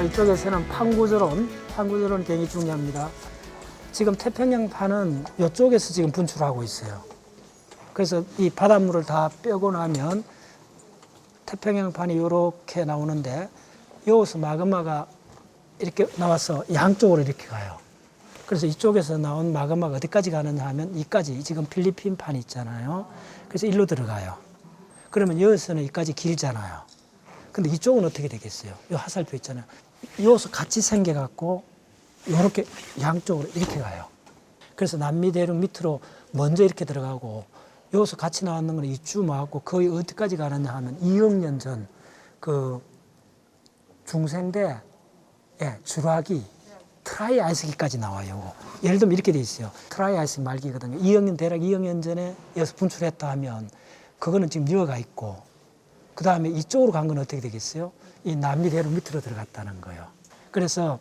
이쪽에서는 판구조론 굉장히 중요합니다. 지금 태평양판은 이쪽에서 지금 분출하고 있어요. 그래서 이 바닷물을 다 빼고 나면 태평양판이 이렇게 나오는데 여기서 마그마가 이렇게 나와서 양쪽으로 이렇게 가요. 그래서 이쪽에서 나온 마그마가 어디까지 가느냐 하면 이까지 지금 필리핀 판이 있잖아요. 그래서 일로 들어가요. 그러면 여기서는 이까지 길잖아요. 근데 이쪽은 어떻게 되겠어요? 이 화살표 있잖아요. 여기서 같이 생겨갖고 이렇게 양쪽으로 이렇게 가요. 그래서 남미 대륙 밑으로 먼저 이렇게 들어가고 여기서 같이 나왔는 건 이쯤 와갖고 거의 어디까지 가느냐 하면 2억 년 전 그 중생대 주라기 트라이 아이스기까지 나와요. 예를 들면 이렇게 돼 있어요. 트라이 아이스 말기거든요. 2억 년, 대략 2억 년 전에 여기서 분출했다 하면 그거는 지금 이어가 있고 그 다음에 이쪽으로 간 건 어떻게 되겠어요? 이 남미 대륙 밑으로 들어갔다는 거예요. 그래서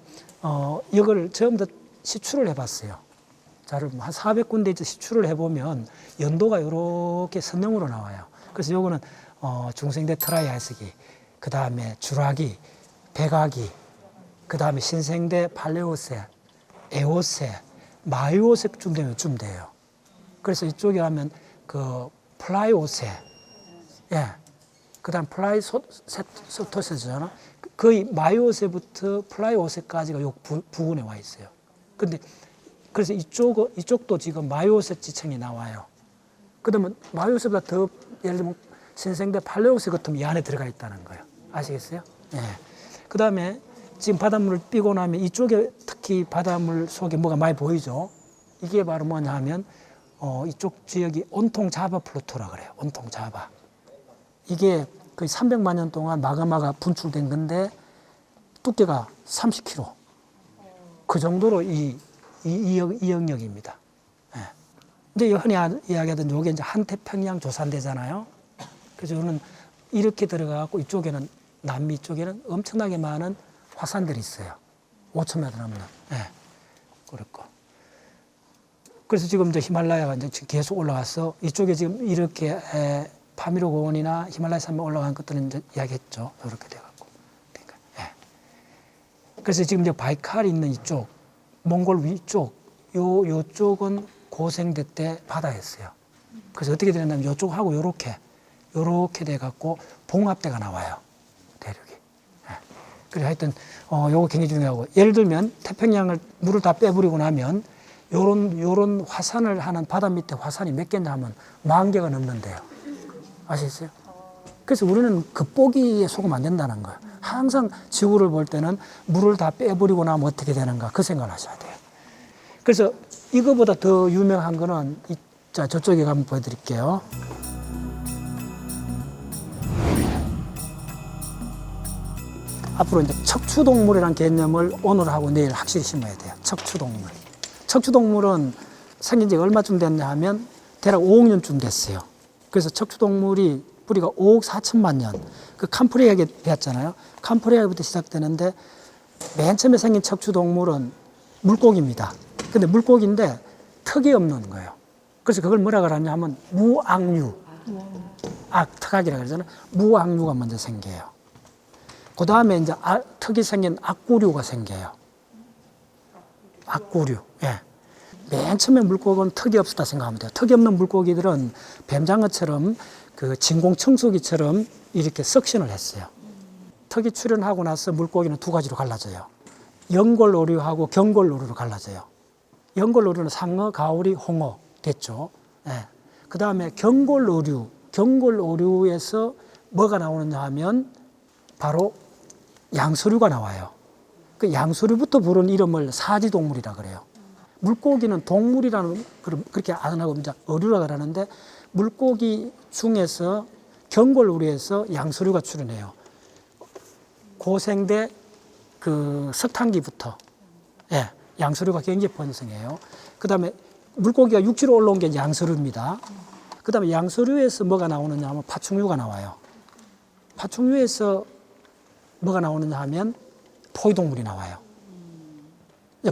이걸 전부 다 시추를 해봤어요. 자를 한 400군데 시추를 해보면 연도가 이렇게 선형으로 나와요. 그래서 요거는 중생대 트라이 아이스기, 그 다음에 주라기, 백아기, 그 다음에 신생대 팔레오세, 에오세, 마이오세쯤 되면 쯤 돼요. 그래서 이쪽에 하면 그 플라이오세, 그 다음 플라이소토세잖아. 거의 마이오세부터 플라이오세까지가 요 부근에 와 있어요. 근데 그래서 이쪽도 지금 마이오세 지층이 나와요. 그러면 마이오세보다 더 예를 들면 신생대 팔레오세 같으면 이 안에 들어가 있다는 거예요. 아시겠어요? 그 다음에 지금 바닷물을 삐고 나면 이쪽에 특히 바닷물 속에 뭐가 많이 보이죠? 이게 바로 뭐냐 하면 이쪽 지역이 온통 자바 플루토라 그래요. 온통 자바. 이게 거의 300만 년 동안 마그마가 분출된 건데 두께가 30km. 그 정도로 이 영역입니다. 이제 흔히 이야기하던 요게 이제 한태평양 조산대잖아요. 그래서 이거는 이렇게 들어가고 이쪽에는 남미 쪽에는 엄청나게 많은 화산들이 있어요. 5,000m 넘는. 그렇고. 그래서 지금 이제 히말라야가 이제 계속 올라가서 이쪽에 지금 이렇게 파미르 고원이나 히말라야 산맥 올라간 것들은 이제 이야기했죠. 이렇게 돼갖고. 그러니까, 그래서 지금 이제 바이칼이 있는 이쪽, 몽골 위쪽, 요쪽은 고생대 때 바다였어요. 그래서 어떻게 되냐면 요쪽하고 요렇게 돼갖고 봉합대가 나와요. 대륙이. 그래 하여튼 요거 굉장히 중요하고 예를 들면 태평양을 물을 다 빼버리고 나면 요런 화산을 하는 바다 밑에 화산이 몇 개냐 하면 10,000개가 넘는데요. 아시겠어요? 그래서 우리는 겉보기에 속으면 안 된다는 거예요. 항상 지구를 볼 때는 물을 다 빼버리고 나면 어떻게 되는가 그 생각을 하셔야 돼요. 그래서 이거보다 더 유명한 거는 저쪽에 가면 보여드릴게요. 앞으로 이제 척추동물이라는 개념을 오늘하고 내일 확실히 심어야 돼요. 척추동물. 척추동물은 생긴 지 얼마쯤 됐냐 하면 대략 5억 년쯤 됐어요. 그래서 척추동물이 뿌리가 5억 4천만 년. 그 캄프리아에 배웠잖아요. 캄프리아부터 시작되는데 맨 처음에 생긴 척추동물은 물고기입니다. 근데 물고기인데 턱이 없는 거예요. 그래서 그걸 뭐라 그러냐 하면 무악류. 턱악이라 그러잖아요. 무악류가 먼저 생겨요. 그 다음에 이제 턱이 생긴 악구류가 생겨요. 악구류. 맨 처음에 물고기는 턱이 없었다 생각하면 돼요. 턱이 없는 물고기들은 뱀장어처럼 그 진공청소기처럼 이렇게 석션을 했어요. 턱이 출현하고 나서 물고기는 두 가지로 갈라져요. 연골오류하고 경골오류로 갈라져요. 연골오류는 상어, 가오리, 홍어 됐죠. 그 다음에 경골오류에서 뭐가 나오느냐 하면 바로 양서류가 나와요. 그 양서류부터 부른 이름을 사지동물이라 그래요. 물고기는 동물이라는 그렇게 안 하고 이제 어류라 그러는데 물고기 중에서 경골오류에서 양서류가 출현해요. 고생대 그 석탄기부터 양서류가 굉장히 번성해요. 그 다음에 물고기가 육지로 올라온 게 양서류입니다. 그 다음에 양서류에서 뭐가 나오느냐 하면 파충류가 나와요. 파충류에서 뭐가 나오느냐 하면 포유동물이 나와요.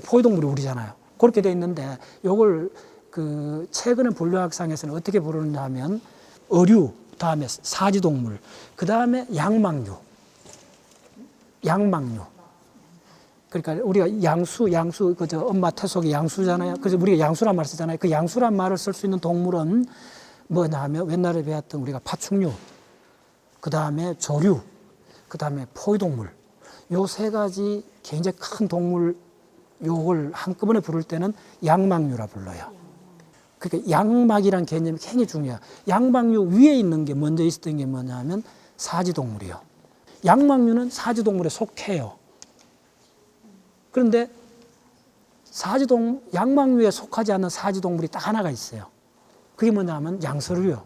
포유동물이 우리잖아요. 그렇게 돼 있는데 요걸 그 최근의 분류학상에서는 어떻게 부르느냐 하면 어류, 다음에 사지동물, 그 다음에 양망류. 그러니까 우리가 양수, 그저 엄마 태속의 양수잖아요. 그래서 우리가 양수란 말 쓰잖아요. 그 양수란 말을 쓸 수 있는 동물은 뭐냐 하면 옛날에 배웠던 우리가 파충류, 그 다음에 조류, 그 다음에 포유동물. 요 세 가지 굉장히 큰 동물 요걸 한꺼번에 부를 때는 양막류라 불러요. 그러니까 양막이란 개념이 굉장히 중요해요. 양막류 위에 있는 게 먼저 있었던 게 뭐냐면 사지동물이요. 양막류는 사지동물에 속해요. 그런데 양막류에 속하지 않는 사지동물이 딱 하나가 있어요. 그게 뭐냐면 양서류요.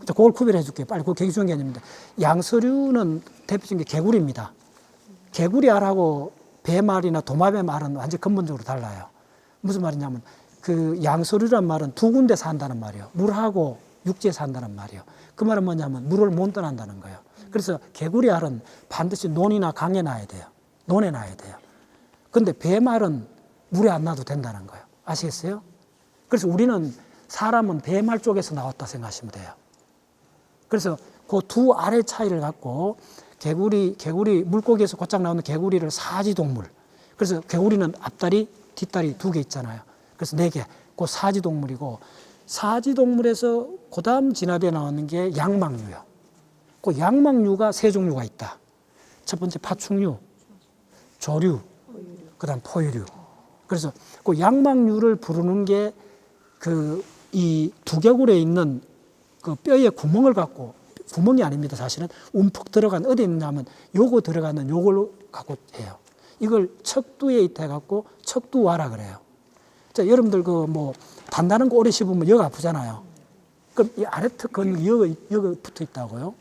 그걸 구별해 줄게요. 빨리. 그거 굉장히 중요한 개념인데. 양서류는 대표적인 게 개구리입니다. 개구리 알하고 배말이나 도마뱀 알은 완전 근본적으로 달라요. 무슨 말이냐면 그 양서류란 말은 두 군데 산다는 말이에요. 물하고 육지에 산다는 말이에요. 그 말은 뭐냐면 물을 못 떠난다는 거예요. 그래서 개구리 알은 반드시 논이나 강에 놔야 돼요. 논에 놔야 돼요. 근데 배말은 물에 안 놔도 된다는 거예요. 아시겠어요? 그래서 우리는 사람은 배말 쪽에서 나왔다 생각하시면 돼요. 그래서 그 두 알의 차이를 갖고 개구리 물고기에서 곧장 나오는 개구리를 사지동물. 그래서 개구리는 앞다리, 뒷다리 2개 있잖아요. 그래서 4개. 그 사지동물이고 사지동물에서 그다음 진화되어 나오는 게 양막류예요. 그 양막류가 3종류가 있다. 첫 번째 파충류, 조류, 그다음 포유류. 그래서 그 양막류를 부르는 게 이 두개골에 있는 그 뼈에 구멍을 갖고, 구멍이 아닙니다. 사실은 움푹 들어간, 어디 있느냐면 요거 들어가는 요걸 갖고 해요. 이걸 척두에 있다 해갖고 척두와라 그래요. 자, 여러분들 단단한 거 오래 씹으면 역 아프잖아요. 그럼 이 아래턱 근육이 여기 붙어 있다고요.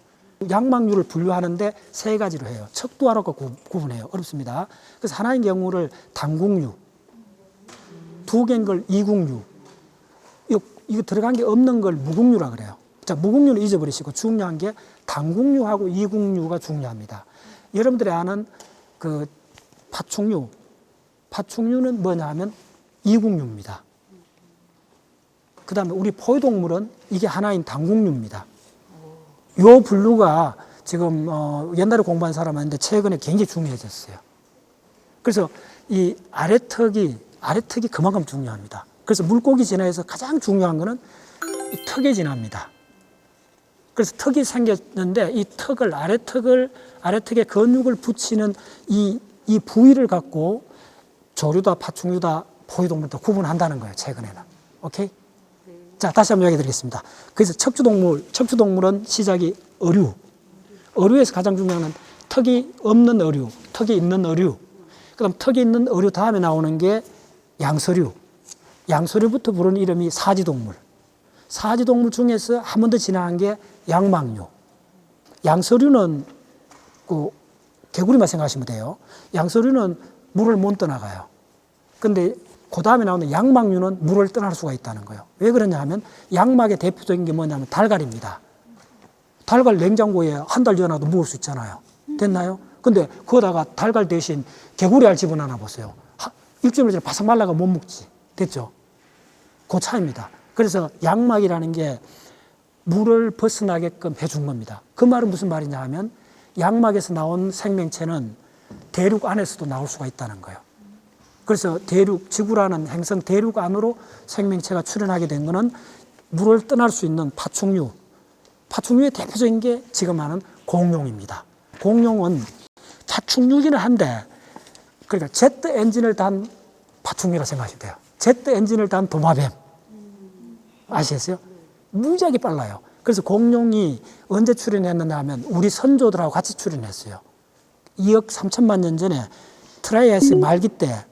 양막류를 분류하는데 3가지로 해요. 척두와라고 구분해요. 어렵습니다. 그래서 하나인 경우를 단국류, 2개인 걸 이국류, 이거 들어간 게 없는 걸 무국류라 그래요. 자, 무국류는 잊어버리시고 중요한 게 단국류하고 이국류가 중요합니다. 여러분들이 아는 그 파충류는 뭐냐 하면 이국류입니다. 그 다음에 우리 포유동물은 이게 하나인 단국류입니다. 요 분류가 지금 옛날에 공부한 사람한테 최근에 굉장히 중요해졌어요. 그래서 이 아래턱이 그만큼 중요합니다. 그래서 물고기 진화에서 가장 중요한 거는 이 턱의 진화입니다. 그래서 턱이 생겼는데 이 아래턱에 근육을 붙이는 이 부위를 갖고 조류다, 파충류다, 포유동물도 구분한다는 거예요. 최근에는. 오케이? 자, 다시 한번 이야기 드리겠습니다. 그래서 척추동물은 시작이 어류. 어류에서 가장 중요한 건 턱이 없는 어류, 턱이 있는 어류. 그 다음 턱이 있는 어류 다음에 나오는 게 양서류. 양서류부터 부르는 이름이 사지동물. 사지동물 중에서 한 번 더 진화한 게 양막류. 양서류는 개구리만 생각하시면 돼요. 양서류는 물을 못 떠나가요. 근데 그 다음에 나오는 양막류는 물을 떠날 수가 있다는 거예요. 왜 그러냐 하면 양막의 대표적인 게 뭐냐면 달걀입니다. 달걀 냉장고에 한 달 지나도 먹을 수 있잖아요. 됐나요? 근데 거기다가 달걀 대신 개구리알 집어넣어 보세요. 일주일 전에 바삭 말라가 못 먹지. 됐죠? 그 차이입니다. 그래서 양막이라는 게 물을 벗어나게끔 해준 겁니다. 그 말은 무슨 말이냐 하면 양막에서 나온 생명체는 대륙 안에서도 나올 수가 있다는 거예요. 그래서 지구라는 행성 대륙 안으로 생명체가 출현하게 된 거는 물을 떠날 수 있는 파충류. 파충류의 대표적인 게 지금 하는 공룡입니다. 공룡은 파충류기는 한데, 그러니까 제트 엔진을 단 파충류라 생각하시면 돼요. 제트 엔진을 단 도마뱀. 아시겠어요? 무지하게 빨라요. 그래서 공룡이 언제 출현했느냐 하면 우리 선조들하고 같이 출현했어요. 2억 3천만 년 전에 트라이아스 말기 때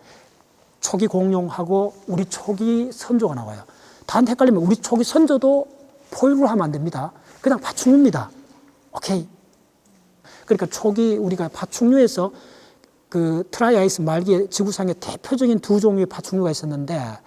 초기 공룡하고 우리 초기 선조가 나와요. 단 헷갈리면 우리 초기 선조도 포유를 하면 안 됩니다. 그냥 파충류입니다. 오케이? 그러니까 초기 우리가 파충류에서 그 트라이아이스 말기에 지구상에 대표적인 2종류의 파충류가 있었는데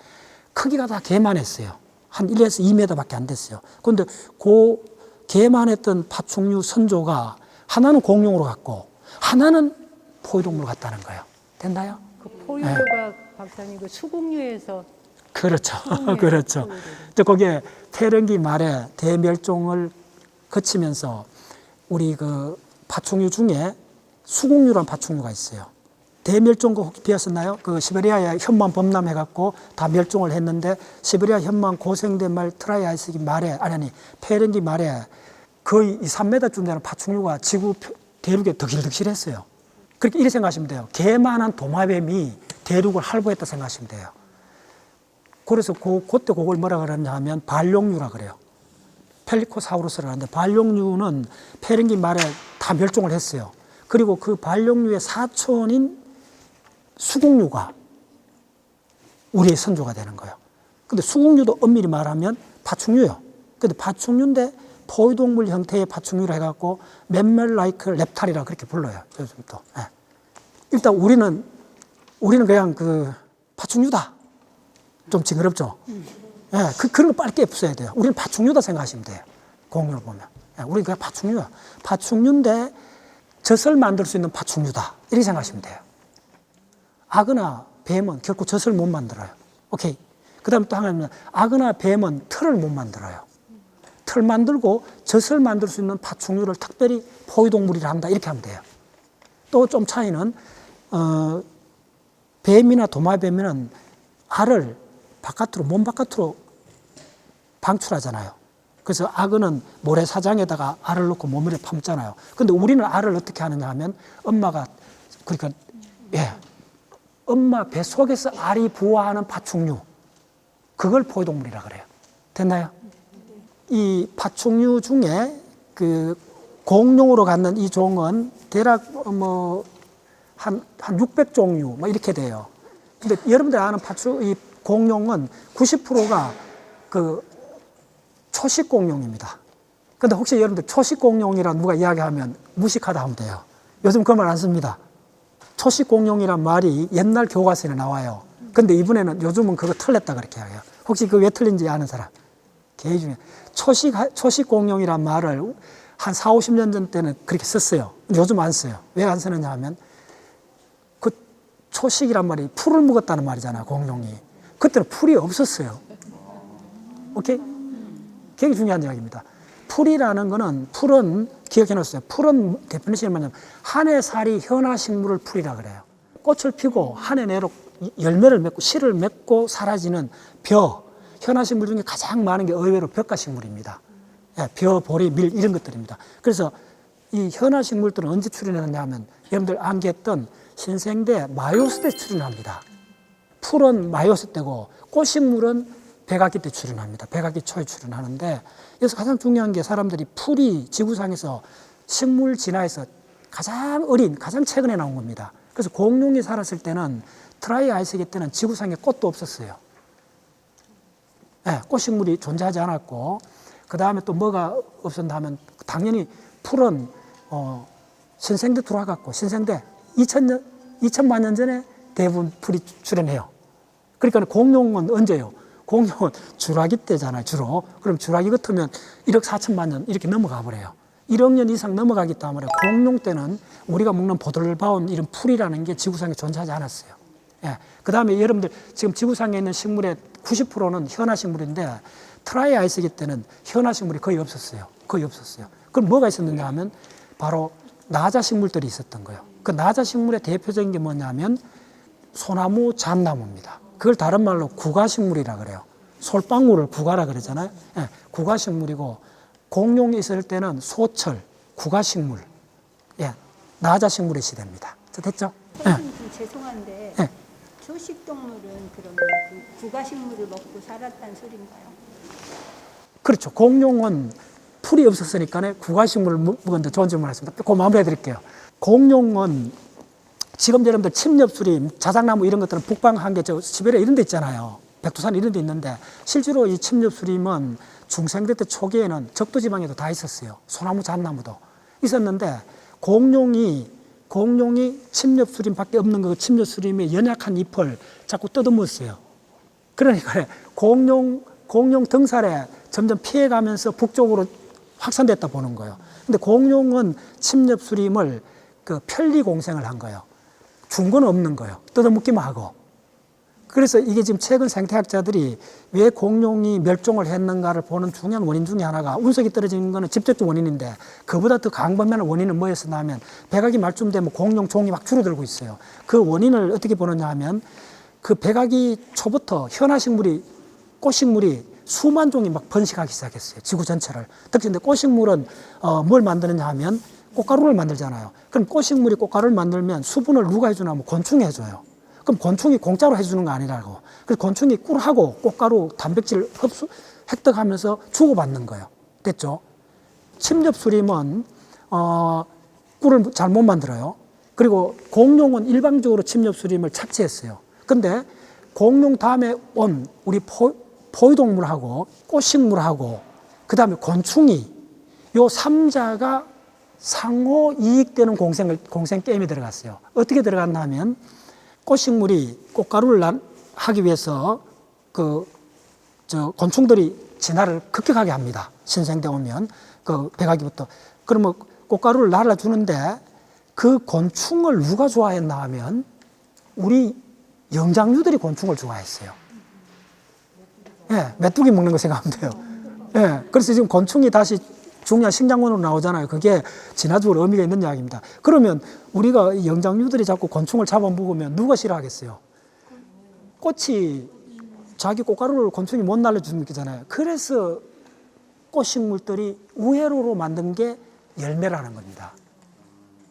크기가 다 개만했어요. 한 1에서 2m밖에 안 됐어요. 그런데 그 개만했던 파충류 선조가 하나는 공룡으로 갔고 하나는 포유동물로 갔다는 거예요. 됐나요? 그 포유류가 네. 박사님 그 수국류에서 그렇죠. 그렇죠. 거기에 태릉기 말에 대멸종을 거치면서 우리 그 파충류 중에 수국류라는 파충류가 있어요. 대멸종국 혹시 비었었나요? 그 시베리아에 현무암 범람해갖고 다 멸종을 했는데 시베리아 현무암 고생된 말 트라이아이스기 말에 아니 폐렴기 말에 거의 2, 3m쯤 되는 파충류가 지구 대륙에 덕실덕실했어요. 그렇게 이렇게 생각하시면 돼요. 개만한 도마뱀이 대륙을 할보했다 생각하시면 돼요. 그래서 그때 그걸 뭐라 그러냐 하면 발룡류라 그래요. 펠리코사우루스를 하는데 발룡류는 폐렴기 말에 다 멸종을 했어요. 그리고 그 발룡류의 사촌인 수국류가 우리의 선조가 되는 거예요. 근데 수국류도 엄밀히 말하면 파충류예요. 근데 파충류인데 포유동물 형태의 파충류를 해갖고 맴멜라이크 랩탈이라 그렇게 불러요. 요즘 또. 예. 일단 우리는 그냥 그 파충류다. 좀 징그럽죠? 예. 그런 거 빨리 깨부숴야 돼요. 우리는 파충류다 생각하시면 돼요. 공유를 보면. 예. 우리는 그냥 파충류야. 파충류인데 젖을 만들 수 있는 파충류다. 이렇게 생각하시면 돼요. 악어나 뱀은 결코 젖을 못 만들어요. 오케이. 그 다음에 또 하나는 악어나 뱀은 털을 못 만들어요. 털 만들고 젖을 만들 수 있는 파충류를 특별히 포유동물이라 한다. 이렇게 하면 돼요. 또 좀 차이는 뱀이나 도마뱀은 알을 몸 바깥으로 방출하잖아요. 그래서 악어는 모래사장에다가 알을 넣고 몸에 품잖아요. 근데 우리는 알을 어떻게 하느냐 하면 엄마 뱃속에서 알이 부화하는 파충류, 그걸 포유동물이라 그래요. 됐나요? 이 파충류 중에 그 공룡으로 갖는 이 종은 대략 한 600종류 이렇게 돼요. 근데 여러분들 아는 이 공룡은 90%가 그 초식 공룡입니다. 근데 혹시 여러분들 초식 공룡이라 누가 이야기하면 무식하다 하면 돼요. 요즘 그 말 안 씁니다. 초식 공룡이란 말이 옛날 교과서에 나와요. 근데 이번에는 요즘은 그거 틀렸다 그렇게 해요. 혹시 그 왜 틀린지 아는 사람? 개인 중에 초식 공룡이란 말을 한 4, 50년 전 때는 그렇게 썼어요. 요즘 안 써요. 왜 안 쓰느냐 하면 그 초식이란 말이 풀을 먹었다는 말이잖아요. 공룡이. 그때는 풀이 없었어요. 오케이? 굉장히 중요한 이야기입니다. 풀이라는 거는 풀은 기억해 놓으세요. 풀은 대표님이 뭐냐면 한 해 살이 현화식물을 풀이라 그래요. 꽃을 피고 한 해 내로 열매를 맺고 씨를 맺고 사라지는 벼. 현화식물 중에 가장 많은 게 의외로 벼가식물입니다. 벼, 보리, 밀 이런 것들입니다. 그래서 이 현화식물들은 언제 출현하느냐 하면 여러분들 암기했던 신생대 마요스 때 출현합니다. 풀은 마요스 때고 꽃식물은 백악기 때 출현합니다. 백악기 초에 출현하는데 여기서 가장 중요한 게 사람들이 풀이 지구상에서 식물 진화에서 가장 어린, 가장 최근에 나온 겁니다. 그래서 공룡이 살았을 때는 트라이아이스기 때는 지구상에 꽃도 없었어요. 네, 꽃식물이 존재하지 않았고 그 다음에 또 뭐가 없었나 하면 당연히 풀은 신생대 들어와갖고 신생대 2000만 년 전에 대부분 풀이 출현해요. 그러니까 공룡은 언제요? 공룡은 주라기 때잖아요, 주로. 그럼 주라기 같으면 1억 4천만 년 이렇게 넘어가 버려요. 1억 년 이상 넘어가기 때문에 공룡 때는 우리가 먹는 보들바운 이런 풀이라는 게 지구상에 존재하지 않았어요. 예. 그 다음에 여러분들 지금 지구상에 있는 식물의 90%는 현화식물인데 트라이아이스기 때는 현화식물이 거의 없었어요. 거의 없었어요. 그럼 뭐가 있었느냐 하면 바로 나자식물들이 있었던 거예요. 그 나자식물의 대표적인 게 뭐냐면 소나무, 잣나무입니다. 그걸 다른 말로 구가식물이라 그래요. 솔방울을 구가라 그러잖아요. 예, 구가식물이고 공룡이 있을 때는 소철, 구가식물, 예, 나자식물의 시대입니다. 자, 됐죠? 예. 좀 죄송한데 예. 초식동물은 그러면 그 구가식물을 먹고 살았다는 소린가요? 그렇죠. 공룡은 풀이 없었으니까 구가식물을 먹었는데 좋은 질문 하셨습니다. 그 마무리해 드릴게요. 공룡은 지금 여러분들 침엽수림, 자작나무 이런 것들은 북방 한계, 시베리아 이런 데 있잖아요. 백두산 이런 데 있는데 실제로 이 침엽수림은 중생대 때 초기에는 적도지방에도 다 있었어요. 소나무, 잣나무도 있었는데 공룡이 침엽수림밖에 없는 그 침엽수림의 연약한 잎을 자꾸 뜯어먹었어요. 그러니까 공룡 등살에 점점 피해가면서 북쪽으로 확산됐다 보는 거예요. 근데 공룡은 침엽수림을 그 편리공생을 한 거예요. 준 건 없는 거예요. 뜯어먹기만 하고. 그래서 이게 지금 최근 생태학자들이 왜 공룡이 멸종을 했는가를 보는 중요한 원인 중에 하나가 운석이 떨어지는 것은 직접적 원인인데 그보다 더 강범위한 원인은 뭐였었냐면 백악이 말쯤되면 공룡 종이 막 줄어들고 있어요. 그 원인을 어떻게 보느냐 하면 그 백악이 초부터 현화식물이 꽃식물이 수만 종이 막 번식하기 시작했어요. 지구 전체를. 특히 근데 꽃식물은 뭘 만드느냐 하면 꽃가루를 만들잖아요. 그럼 꽃식물이 꽃가루를 만들면 수분을 누가 해주냐 하면 곤충이 해줘요. 그럼 곤충이 공짜로 해주는 거 아니라고. 그래서 곤충이 꿀하고 꽃가루, 단백질 획득하면서 주고받는 거예요. 됐죠? 침엽수림은 꿀을 잘 못 만들어요. 그리고 공룡은 일방적으로 침엽수림을 착취했어요. 근데 공룡 다음에 온 우리 포유동물하고 꽃식물하고 그 다음에 곤충이 요 3자가 상호 이익되는 공생 게임에 들어갔어요. 어떻게 들어갔나 하면 꽃식물이 꽃가루를 하기 위해서 곤충들이 진화를 급격하게 합니다. 신생대 오면 백아기부터. 그러면 꽃가루를 날라주는데 그 곤충을 누가 좋아했나 하면 우리 영장류들이 곤충을 좋아했어요. 예, 메뚜기 먹는 거 생각하면 돼요. 예, 그래서 지금 곤충이 다시 중요한 식량원으로 나오잖아요. 그게 진화적으로 의미가 있는 이야기입니다. 그러면 우리가 영장류들이 자꾸 곤충을 잡아먹으면 누가 싫어하겠어요? 꽃이 자기 꽃가루를 곤충이 못 날려주는 거잖아요. 그래서 꽃식물들이 우회로로 만든 게 열매라는 겁니다.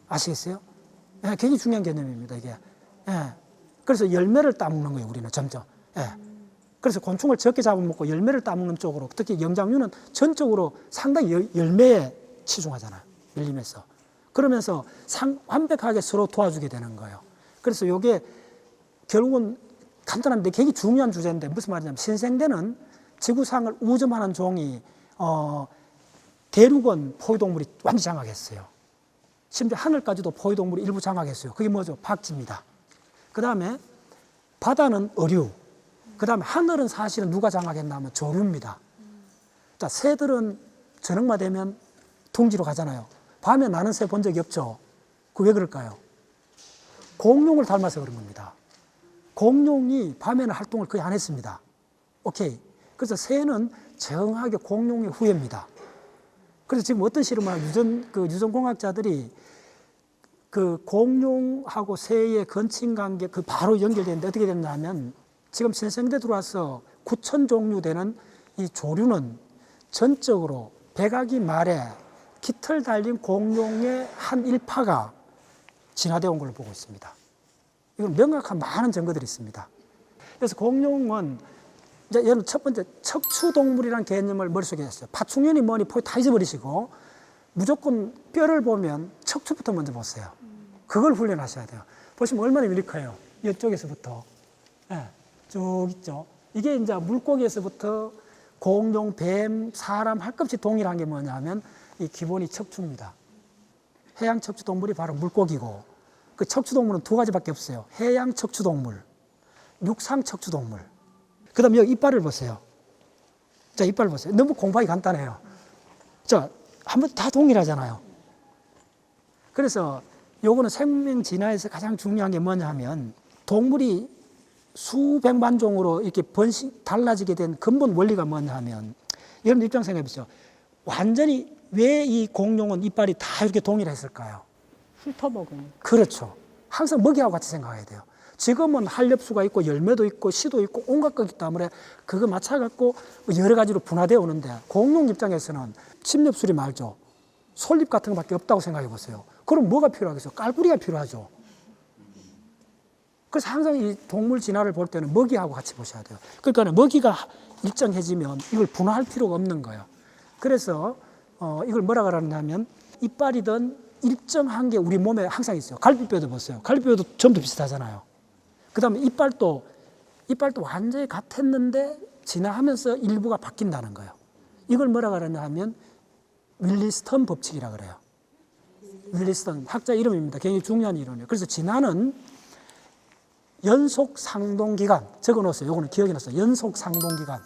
아시겠어요? 예, 굉장히 중요한 개념입니다, 이게. 예. 그래서 열매를 따먹는 거예요, 우리는 점점. 예. 그래서 곤충을 적게 잡아먹고 열매를 따먹는 쪽으로, 특히 영장류는 전적으로 상당히 열매에 치중하잖아요. 밀림에서. 그러면서 완벽하게 서로 도와주게 되는 거예요. 그래서 이게 결국은 간단한데 굉장히 중요한 주제인데 무슨 말이냐면 신생대는 지구상을 우점하는 종이 대륙은 포유동물이 완전히 장악했어요. 심지어 하늘까지도 포유동물이 일부 장악했어요. 그게 뭐죠? 박쥐입니다. 그 다음에 바다는 어류. 그 다음에 하늘은 사실은 누가 장악했나 하면 조류입니다. 자, 새들은 저녁만 되면 둥지로 가잖아요. 밤에 나는 새 본 적이 없죠. 그 왜 그럴까요? 공룡을 닮아서 그런 겁니다. 공룡이 밤에는 활동을 거의 안 했습니다. 오케이. 그래서 새는 정확하게 공룡의 후예입니다. 그래서 지금 어떤 실험을 유전공학자들이 그 공룡하고 새의 건친 관계 바로 연결되는데 어떻게 됐냐 하면 지금 신생대 들어와서 9,000 종류 되는 이 조류는 전적으로 백아기 말에 깃털 달린 공룡의 한 일파가 진화되어 온 걸로 보고 있습니다. 이건 명확한 많은 증거들이 있습니다. 그래서 공룡은 이제 여러분 첫 번째 척추동물이라는 개념을 머릿속에 했어요. 파충류니 뭐니 포기 다 잊어버리시고 무조건 뼈를 보면 척추부터 먼저 보세요. 그걸 훈련하셔야 돼요. 보시면 얼마나 유니크해요. 이쪽에서부터. 네, 쭉 있죠. 이게 이제 물고기에서부터 공룡, 뱀, 사람 할 것 없이 동일한 게 뭐냐면 이 기본이 척추입니다. 해양 척추동물이 바로 물고기고 그 척추동물은 두 가지밖에 없어요. 해양 척추동물, 육상 척추동물. 그 다음에 여기 이빨을 보세요. 자, 이빨 보세요. 너무 공부하기 간단해요. 자, 한번 다 동일하잖아요. 그래서 요거는 생명 진화에서 가장 중요한 게 뭐냐 하면 동물이 수백만 종으로 이렇게 달라지게 된 근본 원리가 뭐냐 하면 여러분 입장 생각해 보세요. 완전히 왜 이 공룡은 이빨이 다 이렇게 동일했을까요? 훑어먹으니. 그렇죠. 항상 먹이하고 같이 생각해야 돼요. 지금은 한렵수가 있고 열매도 있고 씨도 있고 온갖 것이 있기 때문에 그거 맞춰갖고 여러 가지로 분화되어 오는데 공룡 입장에서는 침엽수리 말죠. 솔잎 같은 것밖에 없다고 생각해 보세요. 그럼 뭐가 필요하겠어요? 깔뿌리가 필요하죠. 그래서 항상 이 동물 진화를 볼 때는 먹이하고 같이 보셔야 돼요. 그러니까 먹이가 일정해지면 이걸 분화할 필요가 없는 거예요. 그래서 이걸 뭐라 그러냐면 이빨이든 일정한 게 우리 몸에 항상 있어요. 갈비뼈도 보세요. 갈비뼈도 전부 비슷하잖아요. 그 다음에 이빨도 완전히 같았는데 진화하면서 일부가 바뀐다는 거예요. 이걸 뭐라 그러냐 하면 윌리스턴 법칙이라 그래요. 윌리스턴 학자 이름입니다. 굉장히 중요한 이론이에요. 그래서 진화는 연속 상동기간 적어놓았어요. 요거는 기억해 놨어요. 연속 상동기간.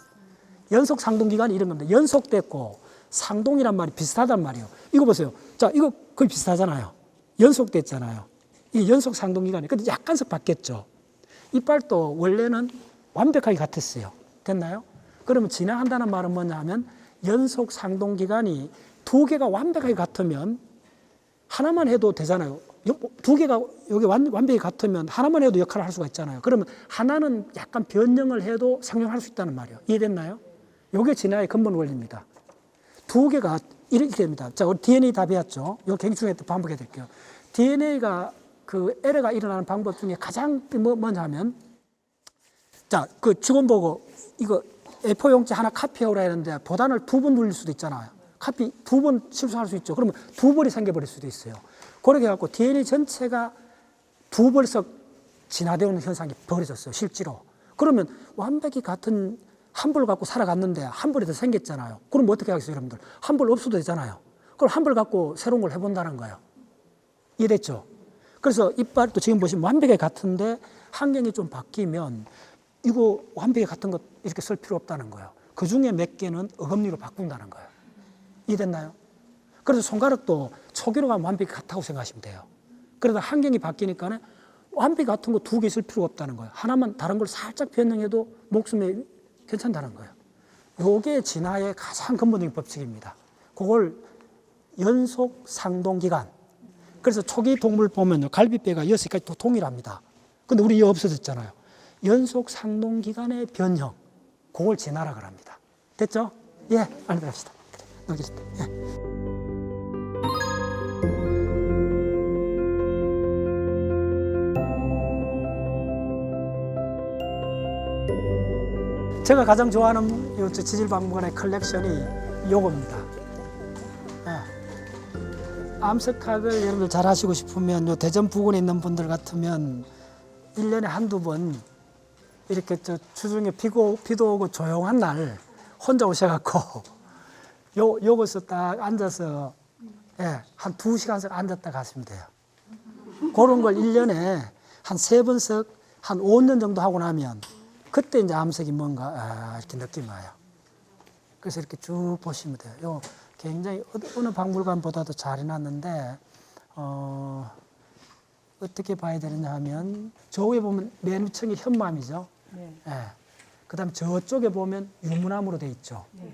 연속 상동기간이 이런 겁니다. 연속됐고 상동이란 말이 비슷하단 말이에요. 이거 보세요. 자, 이거 거의 비슷하잖아요. 연속됐잖아요. 이 연속 상동기간이. 근데 약간씩 바뀌었죠. 이빨도 원래는 완벽하게 같았어요. 됐나요? 그러면 진화한다는 말은 뭐냐 하면 연속 상동 기간이 두 개가 완벽하게 같으면 하나만 해도 되잖아요. 두 개가 여기 완벽히 같으면 하나만 해도 역할을 할 수가 있잖아요. 그러면 하나는 약간 변형을 해도 생존할 수 있다는 말이에요. 이해됐나요? 이게 진화의 근본 원리입니다. 두 개가 이렇게 됩니다. 자, 우리 DNA 다 배웠죠? 이거 굉장히 중요해. 반복해 드릴게요. DNA가 그 에러가 일어나는 방법 중에 가장 뭐냐면, 자, 그 직원 보고 이거 A4 용지 하나 카피하라 했는데 보단을 두 번 눌릴 수도 있잖아요. 카피 두 번 실수할 수 있죠. 그러면 두 벌이 생겨버릴 수도 있어요. 그렇게 해갖고 DNA 전체가 두 벌씩 진화되는 현상이 벌어졌어요. 실제로. 그러면 완벽히 같은 한 벌 갖고 살아갔는데 한 벌이 더 생겼잖아요. 그럼 어떻게 하겠어요, 여러분들? 한 벌 없어도 되잖아요. 그럼 한 벌 갖고 새로운 걸 해본다는 거예요. 이해됐죠? 그래서 이빨도 지금 보시면 완벽히 같은데 환경이 좀 바뀌면 이거 완벽히 같은 것 이렇게 쓸 필요 없다는 거예요. 그 중에 몇 개는 어금니로 바꾼다는 거예요. 이해됐나요? 그래서 손가락도 초기로 가면 완벽히 같다고 생각하시면 돼요. 그래서 환경이 바뀌니까 완벽히 같은 거 두 개 쓸 필요가 없다는 거예요. 하나만 다른 걸 살짝 변형해도 목숨에 괜찮다는 거예요. 요게 진화의 가장 근본적인 법칙입니다. 그걸 연속 상동 기간. 그래서 초기 동물 보면요. 갈비뼈가 6개까지 동일합니다. 근데 우리 이거 없어졌잖아요. 연속 상동 기간의 변형. 그걸 진화라고 합니다. 됐죠? 예, 빨리 들어갑시다. 넘기겠다. 예. 제가 가장 좋아하는 요 지질박물관의 컬렉션이 요겁니다. 예. 암석학을 여러분들 잘 하시고 싶으면 요 대전 부근에 있는 분들 같으면 1년에 한두 번 이렇게 저 주중에 비도 오고 조용한 날 혼자 오셔갖고 요것서 딱 앉아서 예, 한 2시간씩 앉았다 가시면 돼요. 그런 걸 1년에 한 3번씩 한 5년 정도 하고 나면 그때 이제 암석이 뭔가 이렇게 느낌이 와요. 그래서 이렇게 쭉 보시면 돼요. 요 굉장히 어느 박물관보다도 잘 해놨는데 어떻게 봐야 되느냐 하면 저 위에 보면 맨 위층이 현무암이죠. 네. 예. 그다음 저쪽에 보면 유문암으로 돼 있죠. 네.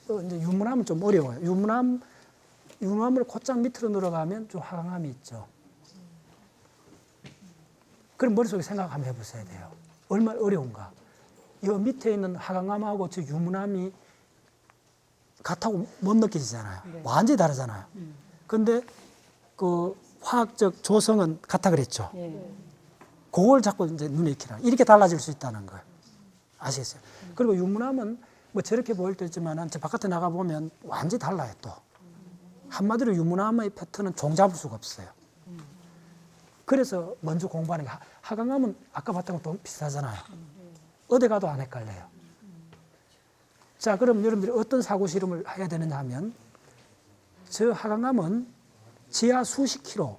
또 이제 유문암은 좀 어려워요. 유문암을 곧장 밑으로 들어가면 좀 화강암이 있죠. 그럼 머릿속에 생각 한번 해보셔야 돼요. 얼마나 어려운가. 이 밑에 있는 화강암하고 저 유문암이 같다고 못 느껴지잖아요. 네. 완전히 다르잖아요. 근데 그 화학적 조성은 같다 그랬죠. 네. 그걸 자꾸 이제 눈에 익히라. 이렇게 달라질 수 있다는 거예요. 아시겠어요? 그리고 유문암은 뭐 저렇게 보일 때 있지만 저 바깥에 나가보면 완전히 달라요 또. 한마디로 유문암의 패턴은 종잡을 수가 없어요. 그래서 먼저 공부하는 게 화강암은 아까 봤던 것도 비슷하잖아요. 어디 가도 안 헷갈려요. 자, 그럼 여러분들이 어떤 사고 실험을 해야 되느냐 하면 저 화강암은 지하 수십 킬로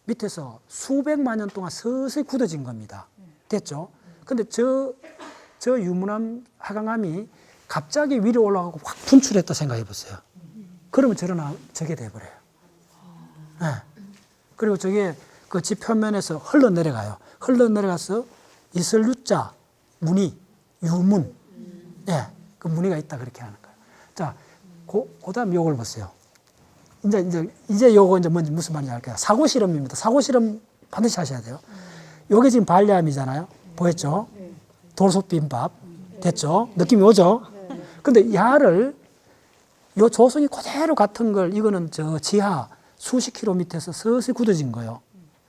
밑에서 수백만 년 동안 서서히 굳어진 겁니다. 됐죠? 근데 저 유문암 화강암이 갑자기 위로 올라가고 확 분출했다 생각해 보세요. 그러면 저게 돼버려요. 네. 그리고 저게 그 지 표면에서 흘러내려가요. 흘러내려가서 이슬유자 무늬, 유문. 예, 그 무늬가 있다 그렇게 하는 거예요. 자, 그다음 요걸 보세요. 이제 요거 이제 뭔지 무슨 말인지 알까요? 사고 실험입니다. 사고 실험 반드시 하셔야 돼요. 요게 지금 발레암이잖아요. 보였죠? 돌솥 비빔밥. 됐죠? 느낌이 오죠? 근데 야를 요 조성이 그대로 같은 걸 이거는 저 지하 수십 킬로 밑에서 서서히 굳어진 거예요.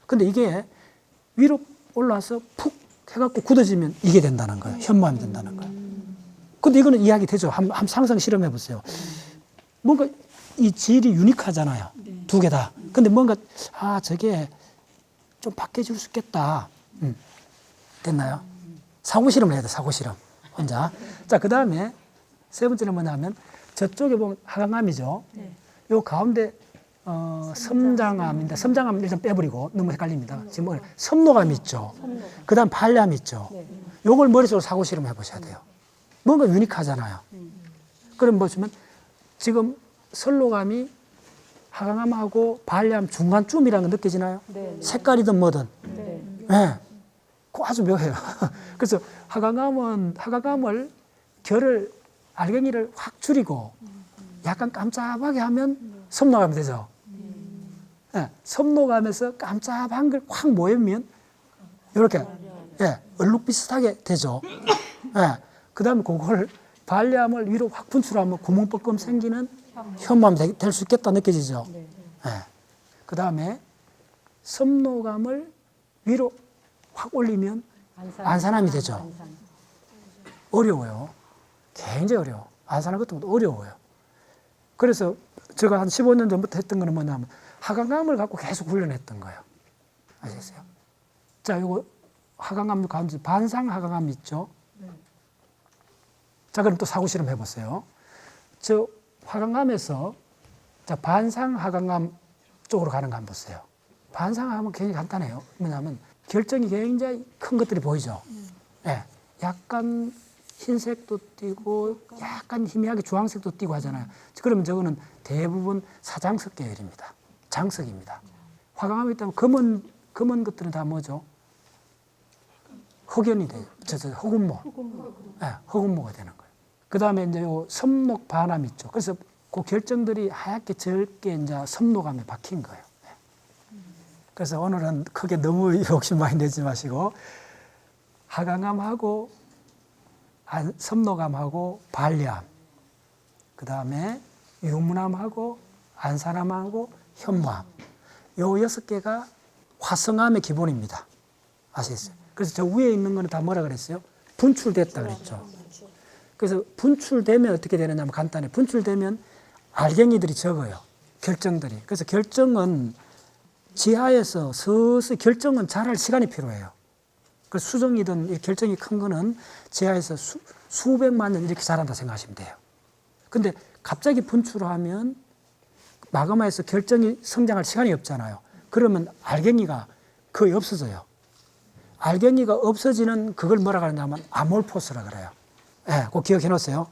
근데 이게 위로 올라와서 푹 해갖고 굳어지면 이게 된다는 거예요. 현무암이 된다는 거예요. 근데 이거는 이야기 되죠. 한번 상상 실험해 보세요. 뭔가 이 질이 유니크하잖아요. 두 개 다. 근데 뭔가 저게 좀 바뀌어질 수 있겠다. 됐나요? 사고 실험을 해야 돼. 사고 실험. 혼자. 자, 그 다음에 세 번째는 뭐냐면 저쪽에 보면 화강암이죠. 네. 요 가운데 섬장암인데 섬장암 일단 빼버리고 너무 헷갈립니다. 지금 섬노감이 있죠. 그 다음 발암이 있죠. 네. 요걸 머릿속으로 사고 실험 해보셔야 돼요. 뭔가 유니크하잖아요. 그럼 보시면 지금 선로감이 화강암하고 발암 중간쯤이라는 거 느껴지나요? 네. 색깔이든 뭐든. 네. 예. 그거 아주 묘해요. 그래서 하강암을 결을 알갱이를 확 줄이고 약간 깜짝하게 하면 섭노감이 되죠. 예. 섭노감에서 깜짝한 걸 확 모으면 이렇게 예, 얼룩 비슷하게 되죠. 예. 그다음에 그걸 발암을 위로 확 분출하면 구멍뻑끔 생기는 현무암이 될 수 있겠다 느껴지죠. 예. 그다음에 섭노감을 위로 확 올리면 안산암이 되죠. 어려워요. 굉장히 어려워. 안산암 같은 것도 어려워요. 그래서 제가 한 15년 전부터 했던 거는 뭐냐면 하강암을 갖고 계속 훈련했던 거예요. 아시겠어요? 자, 요거 하강암 가운데 반상 하강암 있죠? 자, 그럼 또 사고 실험 해보세요. 저 하강암에서 자, 반상 하강암 쪽으로 가는 거 한번 보세요. 반상 하강암은 굉장히 간단해요. 뭐냐면 결정이 굉장히 큰 것들이 보이죠? 예. 약간 흰색도 띄고 약간 희미하게 주황색도 띄고 하잖아요. 그러면 저거는 대부분 사장석 계열입니다. 장석입니다. 화강암이 있다면 검은 것들은 다 뭐죠? 흑연이 돼요. 흑운모. 네, 흑운모가 되는 거예요. 그 다음에 이제 요 섭록 반암 있죠. 그래서 그 결정들이 하얗게 젊게 이제 섭록암에 박힌 거예요. 네. 그래서 오늘은 크게 너무 욕심 많이 내지 마시고 하강암하고 섭록암하고 발암, 그 다음에 유문암하고 안산암하고 현무암, 요 6개가 화성암의 기본입니다. 아시겠어요? 그래서 저 위에 있는 거는 다 뭐라 그랬어요? 분출됐다 그랬죠. 그래서 분출되면 어떻게 되느냐면 간단해. 분출되면 알갱이들이 적어요. 결정들이. 그래서 결정은 지하에서 서서히 결정은 자랄 시간이 필요해요. 그 수정이든 결정이 큰 거는 지하에서 수백만 년 이렇게 자란다 생각하시면 돼요. 근데 갑자기 분출하면 마그마에서 결정이 성장할 시간이 없잖아요. 그러면 알갱이가 거의 없어져요. 알갱이가 없어지는 그걸 뭐라 그러냐면 아몰포스라 그래요. 예, 꼭 기억해 놓으세요.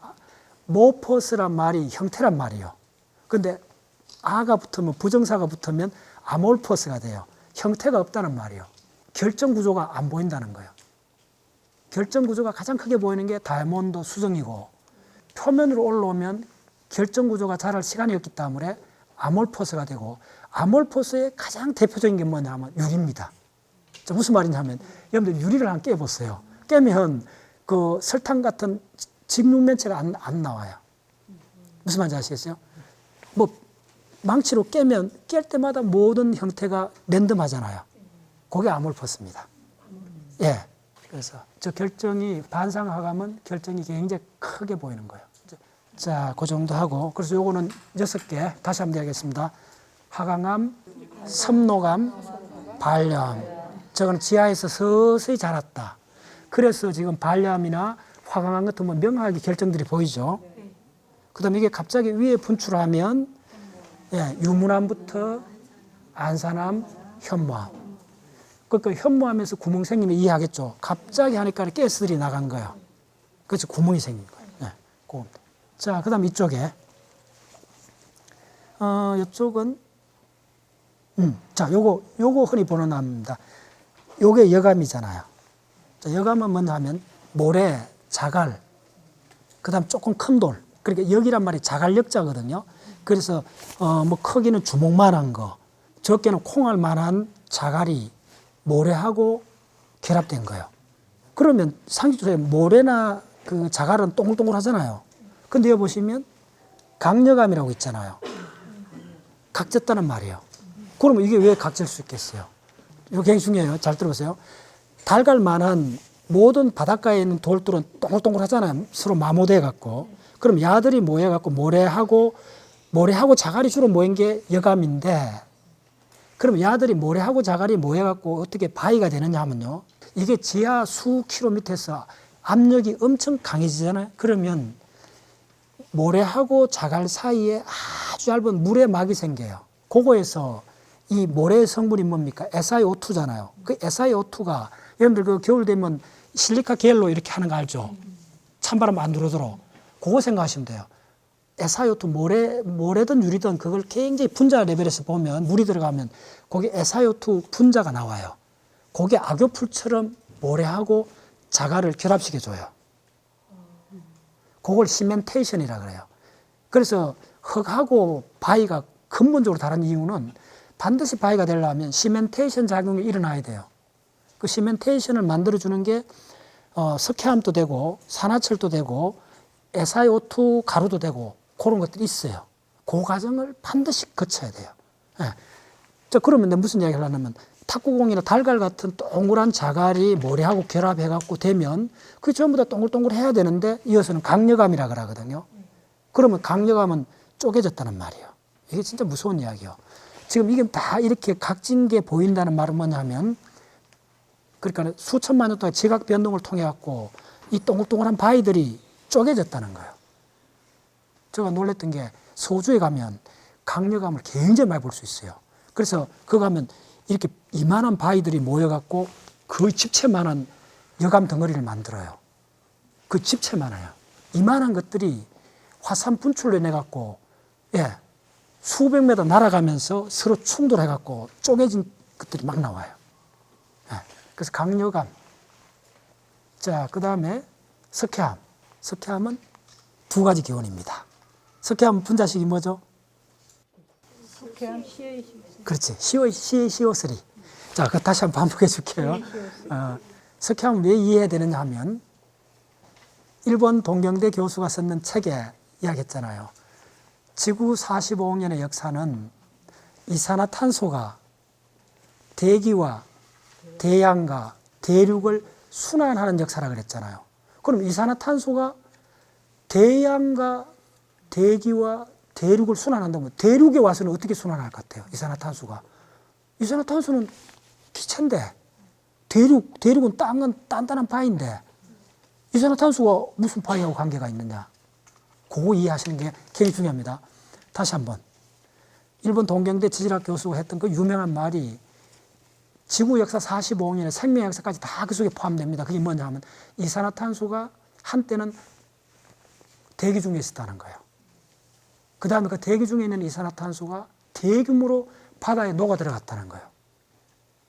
모포스란 말이 형태란 말이에요. 근데 아가 붙으면 부정사가 붙으면 아몰포스가 돼요. 형태가 없다는 말이에요. 결정 구조가 안 보인다는 거예요. 결정 구조가 가장 크게 보이는 게 다이아몬드 수정이고 표면으로 올라오면 결정 구조가 자랄 시간이 없기 때문에 아몰포스가 되고 아몰포스의 가장 대표적인 게 뭐냐면 유리입니다. 무슨 말이냐면 여러분들 유리를 한번 깨보세요. 깨면 그 설탕 같은 직육면체가 안 나와요. 무슨 말인지 아시겠어요? 뭐 망치로 깨면 깰 때마다 모든 형태가 랜덤하잖아요. 그게 아몰포스입니다. 예. 그래서 저 결정이 반상하감은 결정이 굉장히 크게 보이는 거예요. 자, 그 정도 하고 그래서 요거는 6개 다시 한번 얘기하겠습니다. 하강암, 섭록암, 발암. 저거는 지하에서 서서히 자랐다. 그래서 지금 발암이나 화강암 같은 뭐 명확하게 결정들이 보이죠. 그다음에 이게 갑자기 위에 분출하면 예, 유문암부터 안산암, 현무암. 그러니까 현무암에서 구멍 생기면 이해하겠죠. 갑자기 하니까 가스들이 나간 거야. 그래서 구멍이 생긴 거예요. 네, 그겁니다. 자, 그다음 이쪽에 이쪽은 자, 요거 흔히 보는 암입니다. 요게 여감이잖아요. 자, 여감은 뭐냐 하면 모래, 자갈, 그다음 조금 큰 돌. 그러니까 여기란 말이 자갈역자거든요. 그래서 뭐 크기는 주먹만한 거, 적게는 콩알 만한 자갈이 모래하고 결합된 거예요. 그러면 상식적으로 모래나 그 자갈은 동글동글하잖아요. 근데 여기 보시면 강력암이라고 있잖아요. 각졌다는 말이에요. 그러면 이게 왜 각질 수 있겠어요? 이거 굉장히 중요해요. 잘 들어보세요. 달걀만한 모든 바닷가에 있는 돌들은 동글동글하잖아요. 서로 마모돼 갖고. 그럼 야들이 모여 갖고 모래하고 자갈이 주로 모인 게 여감인데, 그럼 야들이 모래하고 자갈이 모여 갖고 어떻게 바위가 되느냐 하면요. 이게 지하 수 킬로미터에서 압력이 엄청 강해지잖아요. 그러면 모래하고 자갈 사이에 아주 얇은 물의 막이 생겨요. 그거에서 이 모래의 성분이 뭡니까? SiO2잖아요. 그 SiO2가 여러분들 그 겨울 되면 실리카 겔로 이렇게 하는 거 알죠? 찬바람 안 들어오도록. 그거 생각하시면 돼요. SiO2 모래든 유리든 그걸 굉장히 분자 레벨에서 보면 물이 들어가면 거기 SiO2 분자가 나와요. 그게 악교풀처럼 모래하고 자갈을 결합시켜줘요. 그걸 시멘테이션이라 그래요. 그래서 흙하고 바위가 근본적으로 다른 이유는 반드시 바위가 되려면 시멘테이션 작용이 일어나야 돼요. 그 시멘테이션을 만들어주는 게 석회암도 되고 산화철도 되고 SiO2 가루도 되고 그런 것들이 있어요. 그 과정을 반드시 거쳐야 돼요. 예. 자, 그러면 내가 무슨 이야기를 하냐면 탁구공이나 달걀 같은 동그란 자갈이 모래하고 결합해갖고 되면 그게 전부 다 동글동글해야 되는데 이어서는 강력암이라 그러거든요. 그러면 강력암은 쪼개졌다는 말이에요. 이게 진짜 무서운 이야기예요. 지금 이게 다 이렇게 각진 게 보인다는 말은 뭐냐면 그러니까 수천만 년 동안 지각 변동을 통해 갖고 이 동글동글한 바위들이 쪼개졌다는 거예요. 제가 놀랬던 게 소주에 가면 강력암을 굉장히 많이 볼 수 있어요. 그래서 그거 가면 이렇게 이만한 바위들이 모여갖고 거의 집채만한 여감 덩어리를 만들어요. 그 집채만해요. 이만한 것들이 화산 분출로 인해갖고 예, 수백 메터 날아가면서 서로 충돌해갖고 쪼개진 것들이 막 나와요. 예, 그래서 강력암. 자, 그 다음에 석회암. 석회암은 두 가지 기원입니다. 석회암 분자식이 뭐죠? 석회암 그렇지. CaCO3. 자, 그 다시 한번 반복해 줄게요. 석회암을 왜 이해해야 되느냐 하면 일본 동경대 교수가 썼는 책에 이야기했잖아요. 지구 45억 년의 역사는 이산화탄소가 대기와 대양과 대륙을 순환하는 역사라 그랬잖아요. 그럼 이산화탄소가 대양과 대기와 대륙을 순환한다면 대륙에 와서는 어떻게 순환할 것 같아요? 이산화탄소가. 이산화탄소는 기체인데 대륙은 땅은 단단한 바위인데 이산화탄소가 무슨 바위하고 관계가 있느냐. 그거 이해하시는 게 굉장히 중요합니다. 다시 한번. 일본 동경대 지질학 교수가 했던 그 유명한 말이 지구 역사 45억 년의 생명 역사까지 다 그 속에 포함됩니다. 그게 뭐냐 하면 이산화탄소가 한때는 대기 중에 있었다는 거예요. 그 다음에 그 대기 중에 있는 이산화탄소가 대규모로 바다에 녹아 들어갔다는 거예요.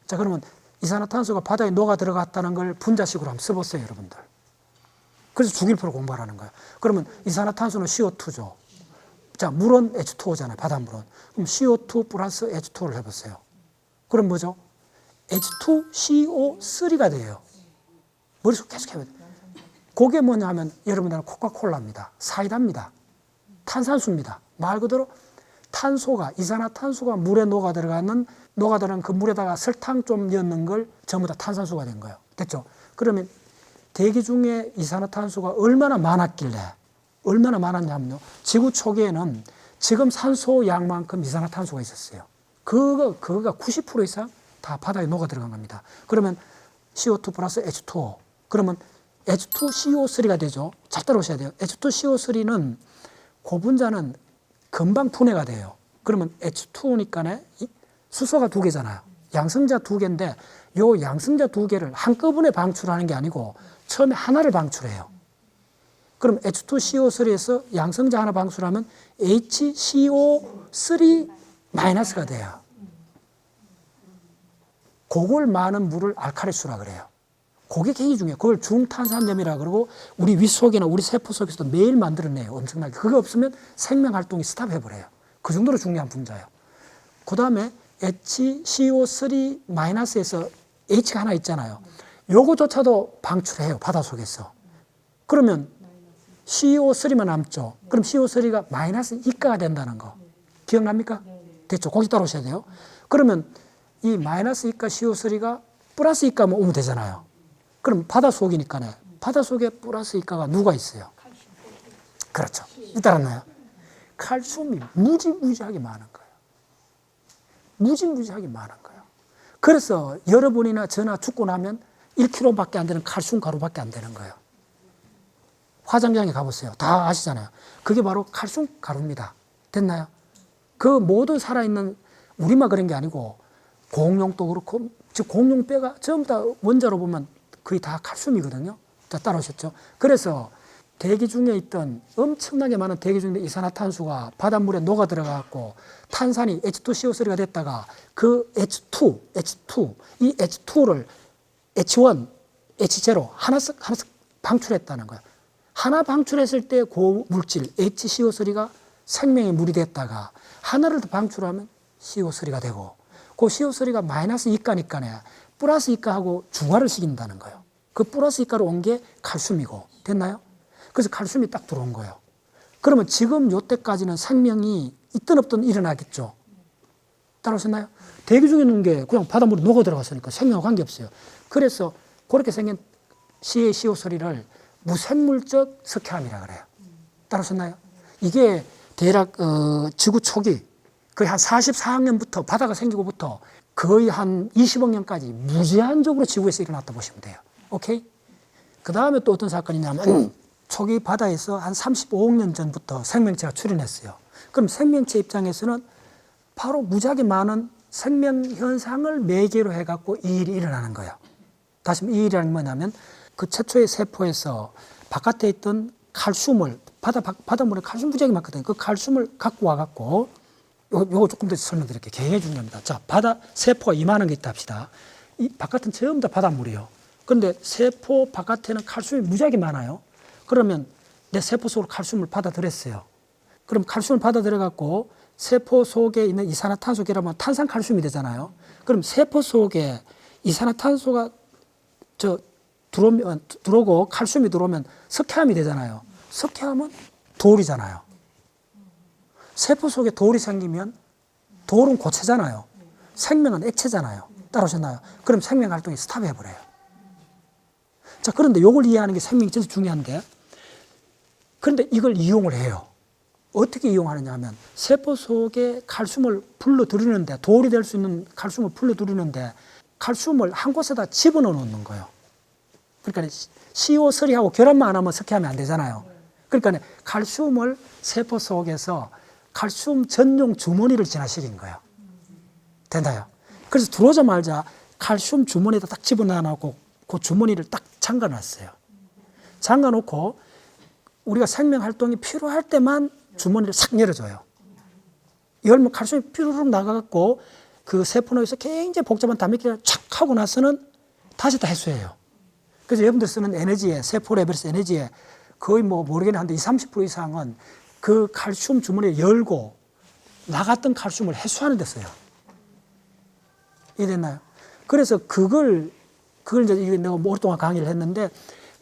자, 그러면 이산화탄소가 바다에 녹아 들어갔다는 걸 분자식으로 한번 써보세요, 여러분들. 그래서 주기율표로 공부하라는 거예요. 그러면 이산화탄소는 CO2죠. 자, 물은 H2O잖아요, 바닷물은. 그럼 CO2 플러스 H2O를 해보세요. 그럼 뭐죠? H2CO3가 돼요. 머릿속 계속 해봐야 돼요. 그게 뭐냐 하면 여러분들은 코카콜라입니다. 사이다입니다. 탄산수입니다. 말 그대로 탄소가, 이산화탄소가 물에 녹아들어가는 그 물에다가 설탕 좀 넣는 걸 전부 다 탄산수가 된 거예요. 됐죠? 그러면 대기 중에 이산화탄소가 얼마나 많았길래, 얼마나 많았냐면요. 지구 초기에는 지금 산소 양만큼 이산화탄소가 있었어요. 그거가 90% 이상 다 바다에 녹아 들어간 겁니다. 그러면 CO2 플러스 H2O. 그러면 H2CO3가 되죠. 잘 따라오셔야 돼요. H2CO3는 고분자는 금방 분해가 돼요. 그러면 H2O니까 수소가 두 개잖아요. 양성자 두 개인데 요 양성자 두 개를 한꺼번에 방출하는 게 아니고 처음에 하나를 방출해요. 그럼 H2CO3에서 양성자 하나 방출하면 HCO3-가 돼요. 그걸 많은 물을 알칼리수라 그래요. 그게 굉장히 중요해요. 그걸 중탄산염이라 그러고 우리 위 속이나 우리 세포 속에서도 매일 만들어내요. 엄청나게. 그거 없으면 생명 활동이 스탑해버려요. 그 정도로 중요한 분자예요. 그 다음에 HCO3-에서 H가 하나 있잖아요. 요거조차도 방출해요. 바다 속에서. 그러면 CO3만 남죠. 그럼 CO3가 마이너스 이가가 된다는 거. 기억납니까? 됐죠? 거기 따라오셔야 돼요. 그러면 이 마이너스 이가 CO3가 플러스 이가면 오면 되잖아요. 그럼 바다 속이니까네. 바다 속에 플러스 이가가 누가 있어요? 그렇죠. 따랐나요? 칼슘이 무지무지하게 많은 거예요. 무지무지하게 많은 거예요. 그래서 여러분이나 저나 죽고 나면 1kg밖에 안 되는 칼슘 가루밖에 안 되는 거예요. 화장장에 가보세요. 다 아시잖아요. 그게 바로 칼슘 가루입니다. 됐나요? 그 모든 살아있는 우리만 그런 게 아니고 공룡도 그렇고 즉 공룡뼈가 전부 다 원자로 보면 거의 다 칼슘이거든요. 자, 따라오셨죠? 그래서 대기 중에 있던 엄청나게 많은 대기 중에 있는 이산화탄소가 바닷물에 녹아 들어가고 탄산이 H2CO3가 됐다가 그 H2, 이 H2를 H1, H0 하나씩 방출했다는 거예요. 하나 방출했을 때 그 물질 HCO3가 생명의 물이 됐다가 하나를 더 방출하면 CO3가 되고 그 CO3가 마이너스 이가니까네 플러스 이가하고 중화를 시킨다는 거예요. 그 플러스 이가로 온 게 칼슘이고 됐나요? 그래서 칼슘이 딱 들어온 거예요. 그러면 지금 요때까지는 생명이 있든 없든 일어나겠죠. 따라오셨나요? 대기 중에 있는 게 그냥 바닷물에 녹아 들어갔으니까 생명과 관계없어요. 그래서 그렇게 생긴 CaCO3를 무생물적 석회암이라 그래요. 따라오셨나요? 이게 대략 지구 초기 거의 한 44학년부터 바다가 생기고부터 거의 한 20억 년까지 무제한적으로 지구에서 일어났다 보시면 돼요. 오케이? 그 다음에 또 어떤 사건이 있냐면 초기 바다에서 한 35억 년 전부터 생명체가 출현했어요. 그럼 생명체 입장에서는 바로 무지하게 많은 생명 현상을 매개로 해갖고 이 일이 일어나는 거예요. 다시 이 일이라는 게 뭐냐면 그 최초의 세포에서 바깥에 있던 칼슘을 바닷물에 칼슘 부족이 많거든요. 그 칼슘을 갖고 와갖고 요거 조금 더 설명드릴게요. 굉장히 중요합니다. 자, 바다 세포가 이만한 게 있다 합시다. 이 바깥은 전부 다 바닷물이에요. 그런데 세포 바깥에는 칼슘이 무지하게 많아요. 그러면 내 세포 속으로 칼슘을 받아들였어요. 그럼 칼슘을 받아들여갖고 세포 속에 있는 이산화탄소 결합하면 탄산칼슘이 되잖아요. 그럼 세포 속에 이산화탄소가 들어오고 칼슘이 들어오면 석회암이 되잖아요. 석회암은 돌이잖아요. 세포 속에 돌이 생기면 돌은 고체잖아요. 생명은 액체잖아요. 따라오셨나요? 그럼 생명 활동이 스탑해버려요. 자, 그런데 이걸 이해하는 게 생명이 진짜 중요한데, 그런데 이걸 이용을 해요. 어떻게 이용하느냐 하면 세포 속에 칼슘을 불러들이는데, 돌이 될 수 있는 칼슘을 불러들이는데 칼슘을 한 곳에다 집어넣어 놓는 거예요. 그러니까 CO3하고 결합만 안 하면 석회하면 안 되잖아요. 그러니까 칼슘을 세포 속에서 칼슘 전용 주머니를 진화시킨 거예요. 된다요. 그래서 들어오자마자 칼슘 주머니에다 딱 집어넣어놓고 그 주머니를 딱 잠가놨어요. 잠가놓고 우리가 생명 활동이 필요할 때만 주머니를 싹 열어줘요. 열면 칼슘이 삐루룩 나가갖고 그 세포 내에서 굉장히 복잡한 단백질을 착 하고 나서는 다시 다 해소해요. 그래서 여러분들 쓰는 에너지에, 세포 레벨에서 에너지에 거의 뭐 모르겠는데 한 20, 30% 이상은 그 칼슘 주머니를 열고 나갔던 칼슘을 해소하는 데 써요. 이해됐나요? 그래서 그걸 이제 내가 오랫동안 강의를 했는데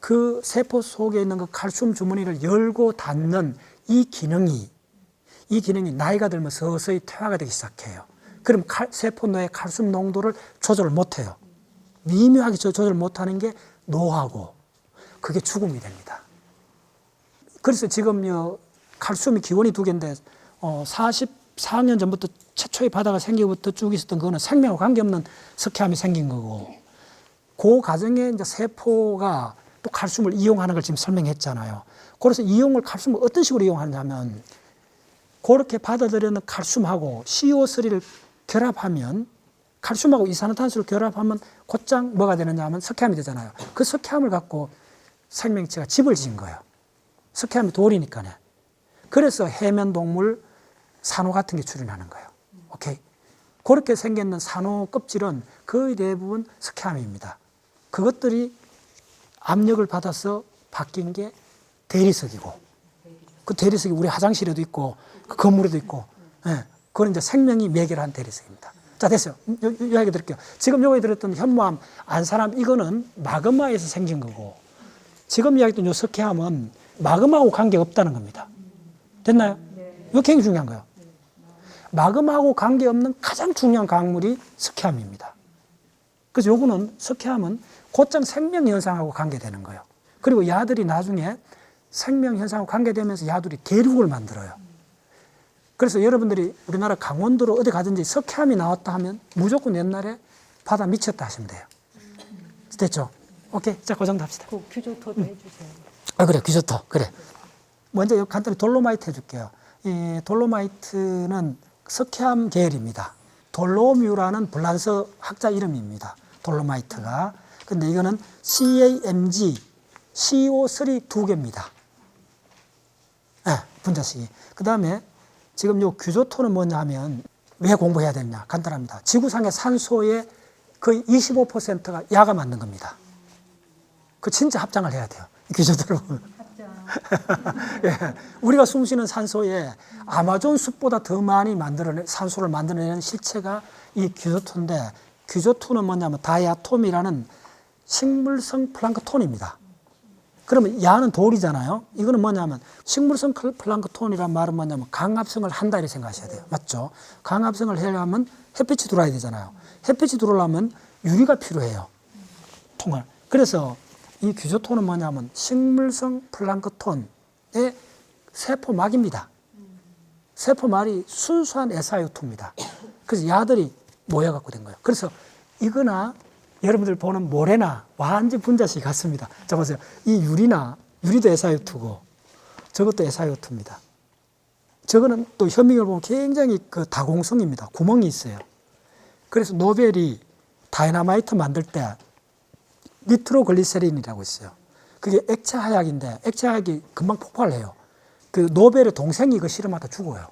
그 세포 속에 있는 그 칼슘 주머니를 열고 닫는 이 기능이 나이가 들면 서서히 퇴화가 되기 시작해요. 그럼 세포 내의 칼슘 농도를 조절을 못해요. 미묘하게 조절을 못하는 게 노화고 그게 죽음이 됩니다. 그래서 지금 칼슘이 기원이 두 개인데 44년 전부터 최초의 바다가 생기고부터 쭉 있었던 그거는 생명과 관계없는 석회암이 생긴 거고 그 과정에 이제 세포가 또 칼슘을 이용하는 걸 지금 설명했잖아요. 그래서 칼슘을 어떤 식으로 이용하냐면 그렇게 받아들이는 칼슘하고 CO3를 결합하면 칼슘하고 이산화탄소를 결합하면 곧장 뭐가 되느냐 하면 석회암이 되잖아요. 그 석회암을 갖고 생명체가 집을 지은 거예요. 석회암이 돌이니까요. 그래서 해면 동물, 산호 같은 게 출현하는 거예요. 오케이? 그렇게 생겼는 산호 껍질은 거의 대부분 석회암입니다. 그것들이 압력을 받아서 바뀐 게 대리석이고, 그 대리석이 우리 화장실에도 있고, 그 건물에도 있고, 예, 그건 이제 생명이 매개한 대리석입니다. 자, 됐어요. 이야기 드릴게요. 지금 여기 들었던 현무암, 안산암, 이거는 마그마에서 생긴 거고, 지금 이야기했던 요 석회암은 마그마하고 관계가 없다는 겁니다. 됐나요? 이거 굉장히 중요한 거예요. 마그마하고 관계없는 가장 중요한 강물이 석회암입니다. 그래서 요거는 석회암은 곧장 생명현상하고 관계되는 거예요. 그리고 야들이 나중에 생명현상하고 관계되면서 야들이 대륙을 만들어요. 그래서 여러분들이 우리나라 강원도로 어디 가든지 석회암이 나왔다 하면 무조건 옛날에 바다 미쳤다 하시면 돼요. 됐죠? 오케이. 자, 그 정도 합시다. 그 규조토도 해주세요. 아, 그래. 규조토. 그래. 먼저 간단히 돌로마이트 해줄게요. 이 돌로마이트는 석회암 계열입니다. 돌로뮤라는 불란서 학자 이름입니다. 돌로마이트가. 근데 이거는 CAMG, CO3 두 개입니다. 네, 분자식이. 그 다음에 지금 요 규조토는 뭐냐 하면 왜 공부해야 되느냐? 간단합니다. 지구상의 산소의 거의 25%가 야가 만든 겁니다. 그 진짜 합장을 해야 돼요. 귀저들을 보면. 예, 우리가 숨쉬는 산소에 아마존 숲보다 더 많이 산소를 만들어내는 실체가 이 귀저토인데, 귀저토는 뭐냐면 다이아톰이라는 식물성 플랑크톤입니다. 그러면 야는 돌이잖아요. 이거는 뭐냐면 식물성 플랑크톤이란 말은 뭐냐면 강압성을 한다 이렇게 생각하셔야 돼요. 맞죠? 강압성을 하려면 햇빛이 들어와야 되잖아요. 햇빛이 들어오려면 유리가 필요해요. 통을. 그래서 이 귀저토는 뭐냐면 식물성 플랑크톤의 세포막입니다. 세포말이 순수한 SiO2입니다. 그래서 야들이 모여갖고 된 거예요. 그래서 이거나 여러분들 보는 모래나 완전 분자식이 같습니다. 자, 보세요. 이 유리도 SiO2고 저것도 SiO2입니다. 저거는 또 현미경을 보면 굉장히 그 다공성입니다. 구멍이 있어요. 그래서 노벨이 다이너마이트 만들 때 니트로글리세린이라고 있어요. 그게 액체 화약인데 액체 화약이 금방 폭발을 해요. 그 노벨의 동생이 이거 실험하다 죽어요.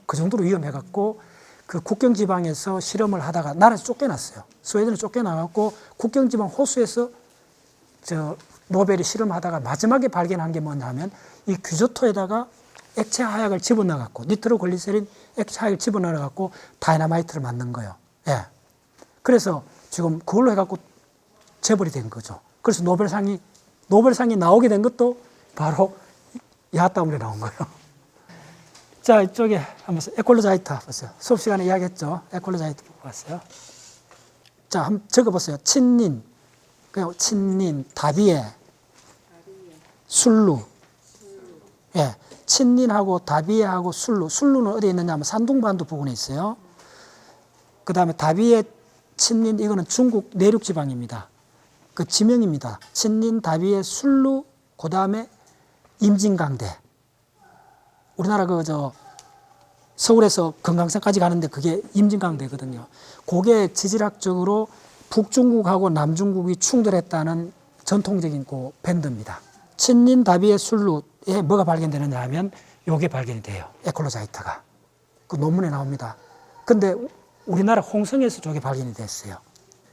그 정도로 위험해갖고 그 국경지방에서 실험을 하다가 나라에서 쫓겨났어요. 스웨덴에 쫓겨나갖고 국경지방 호수에서 노벨이 실험하다가 마지막에 발견한 게 뭐냐면 이 귀저토에다가 액체 화약을 집어넣어갖고 니트로글리세린 액체 화약을 집어넣어갖고 다이너마이트를 만든 거예요. 예. 그래서 지금 그걸로 해갖고 재벌이 된 거죠. 그래서 노벨상이 나오게 된 것도 바로 야 때문에 나온 거예요. 자, 이쪽에 한번 에콜로자이트 보세요. 수업 시간에 이야기했죠. 에콜로자이트 보고 왔어요. 자, 한번 적어보세요. 친닌, 그냥 친닌, 다비에, 술루. 예, 친닌하고 다비에하고 술루. 술루는 어디에 있느냐 하면 산둥반도 부근에 있어요. 그 다음에 다비에, 친닌, 이거는 중국 내륙 지방입니다. 그 지명입니다. 친닌, 다비에, 술루, 그 다음에 임진강대. 우리나라 서울에서 금강산까지 가는데 그게 임진강대거든요. 그게 지질학적으로 북중국하고 남중국이 충돌했다는 전통적인 그 밴드입니다. 친닌 다비의 술루에 뭐가 발견되느냐 하면 요게 발견이 돼요. 에콜로자이트가. 그 논문에 나옵니다. 근데 우리나라 홍성에서 저게 발견이 됐어요.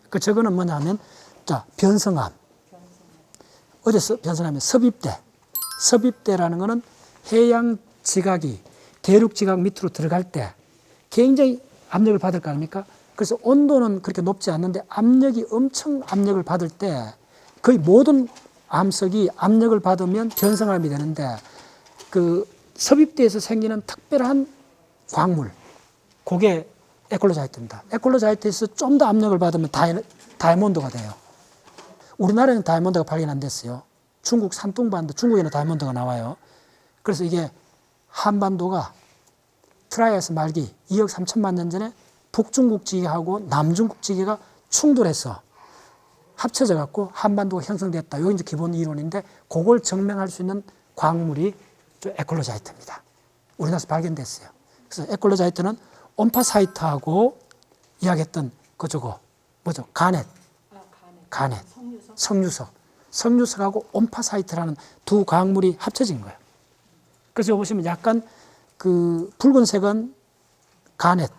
그 저거는 뭐냐 하면 자, 변성암. 어디서 변성암이 섭입대. 섭입대라는 거는 해양 지각이 대륙 지각 밑으로 들어갈 때 굉장히 압력을 받을 거 아닙니까? 그래서 온도는 그렇게 높지 않는데 압력이 엄청 압력을 받을 때 거의 모든 암석이 압력을 받으면 변성암이 되는데 그 섭입대에서 생기는 특별한 광물, 그게 에콜로자이트입니다. 에콜로자이트에서 좀 더 압력을 받으면 다이아몬드가 돼요. 우리나라에는 다이아몬드가 발견 안 됐어요. 중국 산둥반도, 중국에는 다이아몬드가 나와요. 그래서 이게 한반도가 트라이아스 말기 2억 3천만 년 전에 북중국 지기하고 남중국 지기가 충돌해서 합쳐져 갖고 한반도가 형성됐다. 이게 이제 기본 이론인데 그걸 증명할 수 있는 광물이 에콜로자이트입니다. 우리나라에서 발견됐어요. 그래서 에콜로자이트는 온파사이트하고 이야기했던 그저거 뭐죠? 가넷. 석류석하고 온파사이트라는 두 광물이 합쳐진 거예요. 그래서 보시면 약간 그 붉은색은 가넷,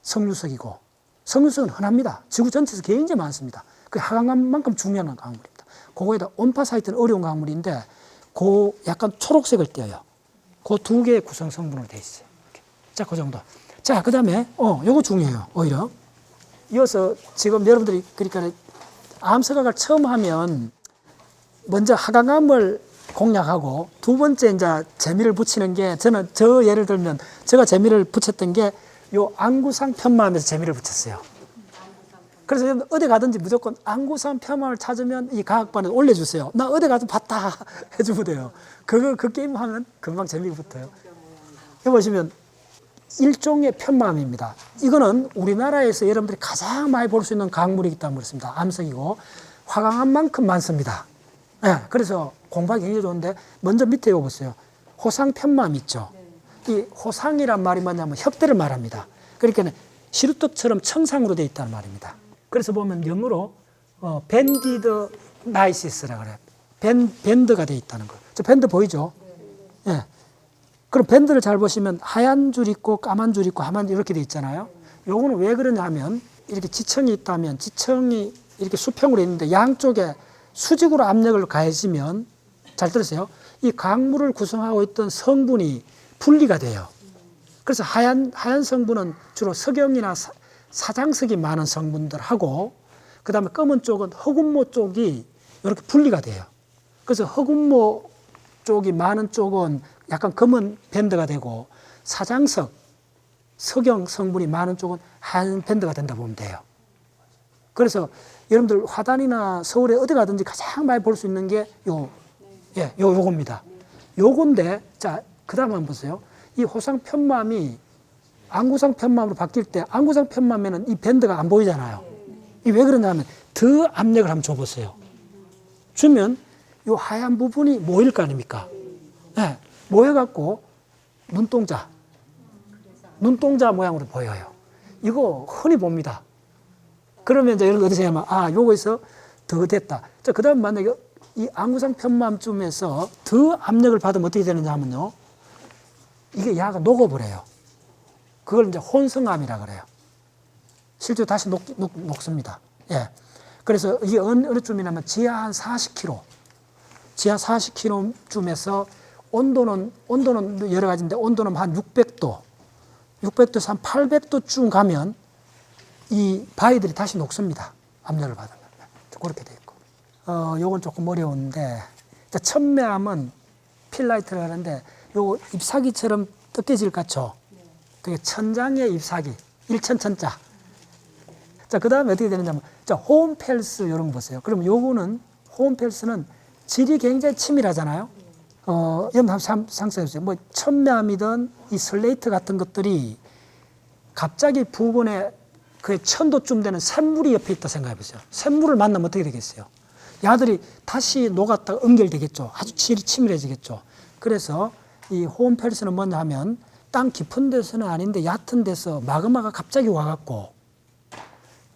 석류석이고, 석류석은 흔합니다. 지구 전체에서 굉장히 많습니다. 그 하강만큼 중요한 광물입니다. 그거에다 온파사이트는 어려운 광물인데, 그 약간 초록색을 띄어요. 그 두 개의 구성 성분으로 되어 있어요. 이렇게. 자, 그 정도. 자, 그 다음에, 요거 중요해요. 오히려. 이어서 지금 여러분들이, 그러니까 암석학을 처음 하면, 먼저 하강암을 공략하고 두 번째 이제 재미를 붙이는 게 저는 예를 들면 제가 재미를 붙였던 게 요 안구상 편마음에서 재미를 붙였어요. 그래서 어디 가든지 무조건 안구상 편마음을 찾으면 이 과학반에 올려주세요. 나 어디 가서 봤다 해주면 돼요. 그 게임 하면 금방 재미가 붙어요. 여기 보시면 일종의 편마음입니다. 이거는 우리나라에서 여러분들이 가장 많이 볼 수 있는 광물이기 때문에 그렇습니다. 암석이고 화강암만큼 많습니다. 네, 그래서 공부하기 굉장히 좋은데 먼저 밑에 이거 보세요. 호상 편마음 있죠. 이 호상이란 말이 뭐냐면 협대를 말합니다. 그러니까 시루떡처럼 청상으로 되어 있다는 말입니다. 그래서 보면 영어로 밴디드 나이시스라고 그래요. 밴드가 되어 있다는 거예요. 저 밴드 보이죠? 네. 그럼 밴드를 잘 보시면 하얀 줄 있고 까만 줄 있고 하얀 줄 이렇게 되어 있잖아요. 요거는 왜 그러냐 하면 이렇게 지층이 있다면 지층이 이렇게 수평으로 있는데 양쪽에 수직으로 압력을 가해지면 잘 들으세요. 이 강물을 구성하고 있던 성분이 분리가 돼요. 그래서 하얀 성분은 주로 석영이나 사장석이 많은 성분들하고 그다음에 검은 쪽은 흑운모 쪽이 이렇게 분리가 돼요. 그래서 흑운모 쪽이 많은 쪽은 약간 검은 밴드가 되고 사장석, 석영 성분이 많은 쪽은 하얀 밴드가 된다 보면 돼요. 그래서 여러분들 화단이나 서울에 어디 가든지 가장 많이 볼 수 있는 게 요겁니다. 요건데, 자, 그 다음 한번 보세요. 이 호상 편맘이 안구상 편맘으로 바뀔 때 안구상 편맘에는 이 밴드가 안 보이잖아요. 이 왜 그러냐면 더 압력을 한번 줘보세요. 주면 요 하얀 부분이 모일 거 아닙니까? 네, 모여갖고 눈동자 모양으로 보여요. 이거 흔히 봅니다. 그러면 이제 여러분 어디서 하면 요거에서 더 됐다. 자, 그 다음 만약에 이 안구상 편맘쯤에서 더 압력을 받으면 어떻게 되느냐 하면요. 이게 야가 녹아버려요. 그걸 이제 혼성암이라 그래요. 실제로 다시 녹습니다. 예. 그래서 이게 어느 쯤이냐면 지하 한 40km, 지하 40km쯤에서 온도는 여러 가지인데 온도는 한 600도에서 한 800도쯤 가면 이 바위들이 다시 녹습니다. 압력을 받으면. 그렇게 돼 있고. 요건 조금 어려운데, 천매암은 필라이트를 하는데, 요거 잎사귀처럼 뜯겨질 것 같죠? 그게 천장의 잎사귀, 일천천자. 자, 그 다음에 어떻게 되느냐면, 자, 호음펠스 이런 거 보세요. 그럼 요거는, 호음펠스는 질이 굉장히 치밀하잖아요? 여러분 한번 상상해 보세요. 뭐, 천매암이든 이 슬레이트 같은 것들이 갑자기 부근에 그 1000도쯤 되는 샘물이 옆에 있다 생각해 보세요. 샘물을 만나면 어떻게 되겠어요? 야들이 다시 녹았다가 응결되겠죠. 아주 질이 치밀해지겠죠. 그래서 이 호음펠스는 뭐냐 하면 땅 깊은 데서는 아닌데 얕은 데서 마그마가 갑자기 와갖고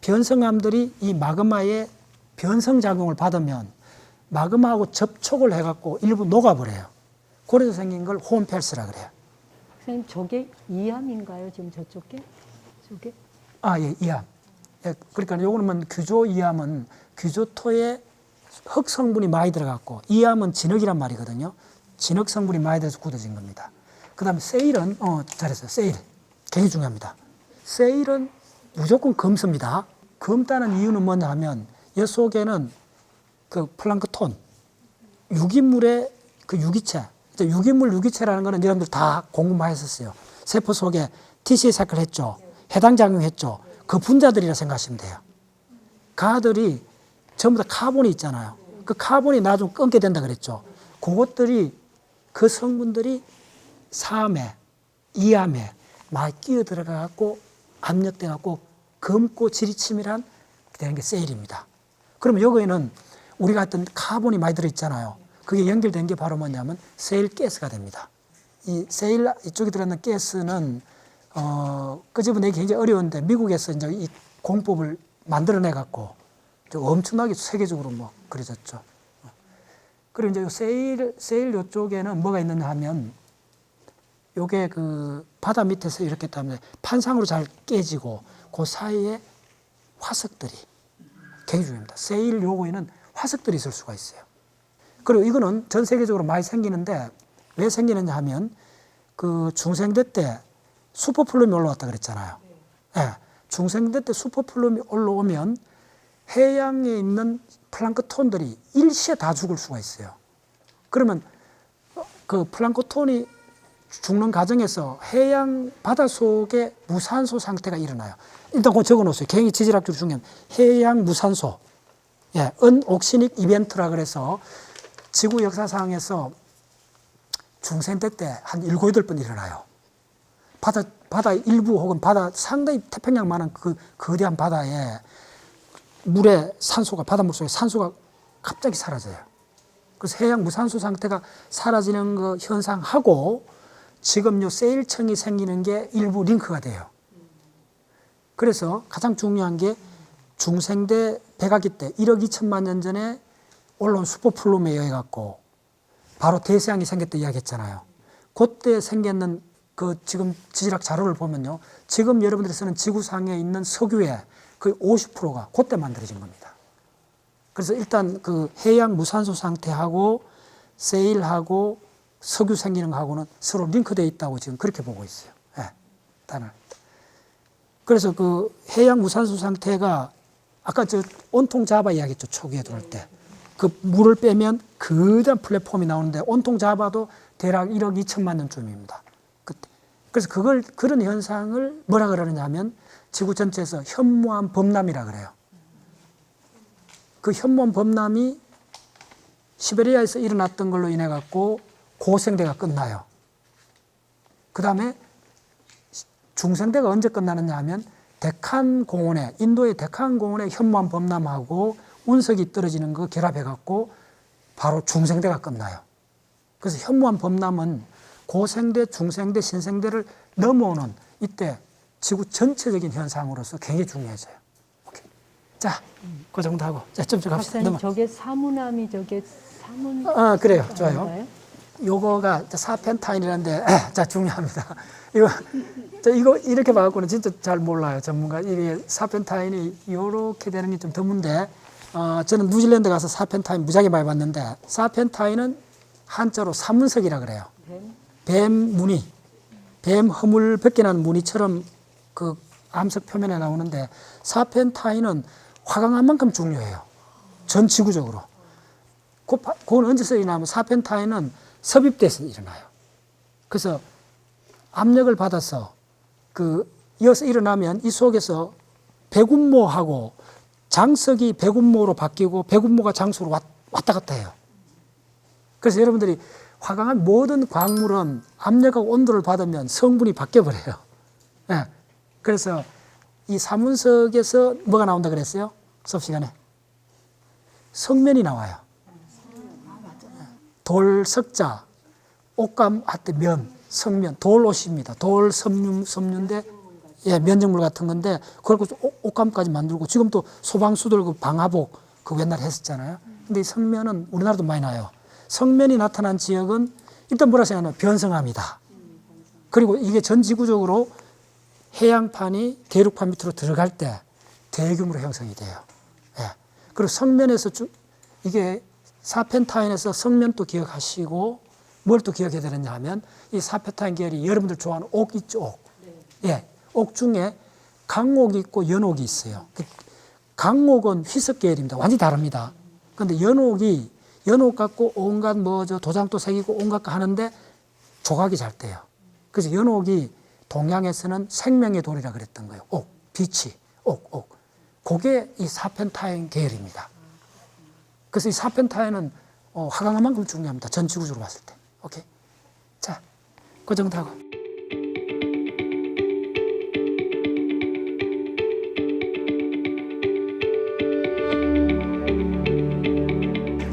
변성암들이 이 마그마의 변성작용을 받으면 마그마하고 접촉을 해갖고 일부 녹아버려요. 그래서 생긴 걸 호음펠스라 그래요. 선생님, 저게 이암인가요? 지금 저쪽에? 저게? 예, 이암. 예, 그러니까 요거는 규조 이암은 규조토에 흙 성분이 많이 들어갔고 이암은 진흙이란 말이거든요. 진흙 성분이 많이 들어서 굳어진 겁니다. 그 다음에 세일은, 잘했어요. 세일. 굉장히 중요합니다. 세일은 무조건 검습니다. 검다는 이유는 뭐냐 하면 이 속에는 그 플랑크톤, 유기물의 그 유기체, 유기물 유기체라는 거는 여러분들 다 공부 많이 했었어요. 세포 속에 TCA 했죠. 해당 작용했죠. 그 분자들이라 생각하시면 돼요. 가들이 전부 다 카본이 있잖아요. 그 카본이 나중에 끊게 된다 그랬죠. 그것들이 그 성분들이 사암에, 이암에 많이 끼어 들어가갖고 압력돼갖고 검고 질이 치밀한 되는 게 세일입니다. 그러면 여기에는 우리가 했던 카본이 많이 들어있잖아요. 그게 연결된 게 바로 뭐냐면 세일 가스가 됩니다. 이 세일 이쪽에 들어있는 가스는 끄집어내기 굉장히 어려운데 미국에서 이제 이 공법을 만들어내 갖고 엄청나게 세계적으로 뭐 그려졌죠. 그리고 이제 세일 요쪽에는 뭐가 있느냐 하면 요게 그 바다 밑에서 이렇게 따면 판상으로 잘 깨지고 그 사이에 화석들이 굉장히 중요합니다. 세일 요거에는 화석들이 있을 수가 있어요. 그리고 이거는 전 세계적으로 많이 생기는데 왜 생기느냐 하면 그 중생대 때 슈퍼플룸이 올라왔다 그랬잖아요. 네. 중생대 때 슈퍼플룸이 올라오면 해양에 있는 플랑크톤들이 일시에 다 죽을 수가 있어요. 그러면 그 플랑크톤이 죽는 과정에서 해양 바다 속에 무산소 상태가 일어나요. 일단 그거 적어 놓으세요. 굉장히 지질학적으로 중요한 해양 무산소. 언옥시닉 이벤트라 그래서 지구 역사상에서 중생대 때 한 7, 8번 일어나요. 바다 일부 혹은 바다 상당히 태평양만한 그 거대한 바다에 바닷물 속에 산소가 갑자기 사라져요. 그래서 해양 무산소 상태가 사라지는 그 현상하고 지금 요 세일층이 생기는 게 일부 링크가 돼요. 그래서 가장 중요한 게 중생대 백악기 때 1억 2천만 년 전에 올라온 슈퍼플룸에 의해 갖고 바로 대서양이 생겼다 이야기했잖아요. 그때 생겼는 그 지금 지질학 자료를 보면요. 지금 여러분들이 쓰는 지구상에 있는 석유의 거의 50%가 그때 만들어진 겁니다. 그래서 일단 그 해양 무산소 상태하고 세일하고 석유 생기는 거하고는 서로 링크되어 있다고 지금 그렇게 보고 있어요. 예, 단을. 그래서 그 해양 무산소 상태가 아까 저 온통 잡아 이야기했죠. 초기에 들어올 때. 그 물을 빼면 거대한 플랫폼이 나오는데 온통 잡아도 대략 1억 2천만 년쯤입니다. 그때. 그래서 그런 현상을 뭐라 그러느냐 하면 지구 전체에서 현무암 범람이라 그래요. 그 현무암 범람이 시베리아에서 일어났던 걸로 인해 갖고 고생대가 끝나요. 그 다음에 중생대가 언제 끝나느냐 하면 데칸 공원에, 인도의 데칸 공원에 현무암 범람하고 운석이 떨어지는 거 결합해 갖고 바로 중생대가 끝나요. 그래서 현무암 범람은 고생대, 중생대, 신생대를 넘어오는 이때 지구 전체적인 현상으로서 굉장히 중요해져요. 오케이. 자, 그 정도 하고. 자, 좀 갑시다. 박사님, 저게 사문함이 저게 사문. 그래요. 좋아요. 아닌가요? 요거가 사펜타인이라는데, 자, 중요합니다. 이거 이렇게 봐갖고는 진짜 잘 몰라요, 전문가. 이게 사펜타인이 이렇게 되는 게 좀 드문데, 저는 뉴질랜드 가서 사펜타인 무지하게 많이 봤는데, 사펜타인은 한자로 사문석이라 그래요. 뱀 무늬, 뱀 허물 벗겨난 무늬처럼 그 암석 표면에 나오는데, 사펜타인은 화강암 만큼 중요해요. 전 지구적으로. 그건 언제서 일어나면 사펜타인은 섭입돼서 일어나요. 그래서 압력을 받아서 이어서 일어나면 이 속에서 백운모하고 장석이 백운모로 바뀌고 백운모가 장소로 왔다 갔다 해요. 그래서 여러분들이 화강암 모든 광물은 압력하고 온도를 받으면 성분이 바뀌어버려요. 네. 그래서 이 사문석에서 뭐가 나온다 그랬어요? 수업 시간에. 성면이 나와요. 돌석자, 옷감 할 때 면, 성면, 돌옷입니다. 돌 섬유인데, 예, 면적물 같은 건데, 그걸 옷감까지 만들고, 지금 또 소방수들 그 방화복, 그 옛날에 했었잖아요. 근데 이 성면은 우리나라도 많이 나요. 성면이 나타난 지역은 일단 뭐라 생각하면 변성암이다. 그리고 이게 전 지구적으로 해양판이 대륙판 밑으로 들어갈 때 대규모로 형성이 돼요. 예. 그리고 성면에서 이게 사펜타인에서 성면도 기억하시고 뭘 또 기억해야 되느냐 하면 이 사펜타인 계열이 여러분들 좋아하는 옥 있죠, 옥. 예. 옥 중에 강옥이 있고 연옥이 있어요. 강옥은 희석 계열입니다. 완전히 다릅니다. 그런데 연옥 갖고 온갖 도장도 새기고 온갖 거 하는데 조각이 잘 돼요. 그래서 연옥이 동양에서는 생명의 돌이라 그랬던 거예요. 옥, 빛이, 옥. 그게 이 사펜타인 계열입니다. 그래서 이 사펜타인은 화강암만큼 중요합니다. 전 지구적으로 봤을 때. 오케이. 자, 그 정도 하고.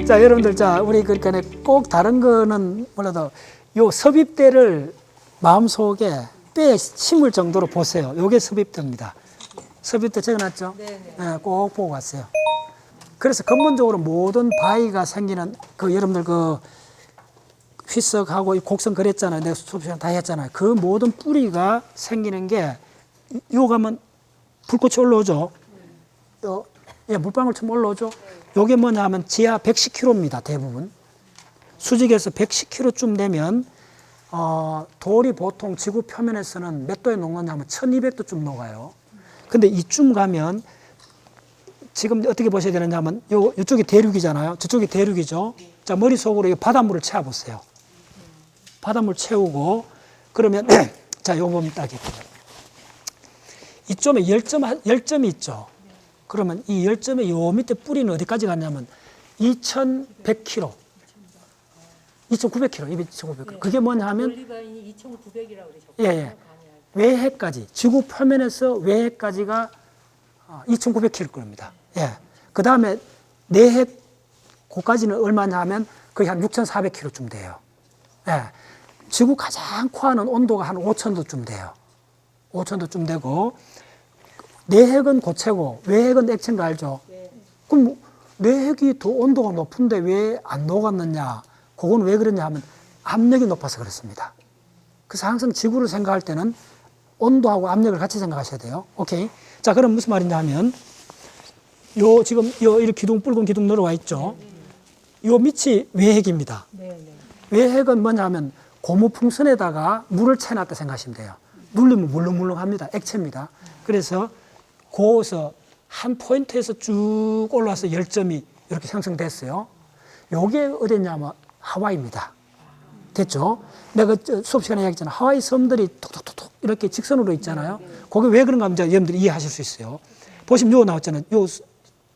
자, 여러분들, 우리 그러니까 꼭 다른 거는 몰라도 요 섭입대를 마음속에 뼈에 심을 정도로 보세요. 요게 섭입대입니다. 섭입대 적어놨죠? 네, 꼭 보고 갔어요. 그래서 근본적으로 모든 바위가 생기는 여러분들 휘석하고 곡선 그렸잖아요. 내가 수업 시간 다 했잖아요. 그 모든 뿌리가 생기는 게 요 가면 불꽃이 올라오죠. 예, 물방울처럼 올라오죠. 요게 뭐냐 하면 지하 110km입니다. 대부분. 수직에서 110km쯤 되면 돌이 보통 지구 표면에서는 몇 도에 녹느냐 하면 1200도쯤 녹아요. 근데 이쯤 가면 지금 어떻게 보셔야 되느냐 하면 이쪽이 대륙이잖아요. 저쪽이 대륙이죠. 자, 머릿속으로 이 바닷물을 채워보세요. 바닷물 채우고 그러면 자, 요거 보면 딱 이쯤에 열점이 있죠. 그러면 이 열점의 요 밑에 뿌리는 어디까지 갔냐면 2100km. 2900km, 2900km. 그게 뭐냐 하면 올리바인이 2900이라고 그러셨고. 예. 외해까지, 지구 표면에서 외해까지가 2900km 겁니다. 예. 그 다음에 내해, 고까지는 얼마냐 하면 거의 한 6400km쯤 돼요. 예. 지구 가장 코하는 온도가 한 5000도쯤 돼요. 5000도쯤 되고, 내핵은 고체고, 외핵은 액체인 거 알죠? 그럼 내핵이 더 온도가 높은데 왜 안 녹았느냐? 그건 왜 그러냐 하면 압력이 높아서 그렇습니다. 그래서 항상 지구를 생각할 때는 온도하고 압력을 같이 생각하셔야 돼요. 오케이. 자, 그럼 무슨 말이냐 하면, 요 지금 이렇게 기둥, 붉은 기둥 늘어와 있죠. 요 밑이 외핵입니다. 네, 네. 외핵은 뭐냐 하면 고무풍선에다가 물을 채놨다 생각하시면 돼요. 눌리면 물렁물렁합니다. 액체입니다. 그래서 거기서 한 포인트에서 쭉 올라와서 열점이 이렇게 형성됐어요. 요게 어디냐면 하와이입니다. 됐죠? 내가 수업 시간에 이야기했잖아. 하와이 섬들이 톡톡톡톡 이렇게 직선으로 있잖아요. 그게 왜 그런가 하면 여러분들이 이해하실 수 있어요. 보시면 요 나왔잖아요. 요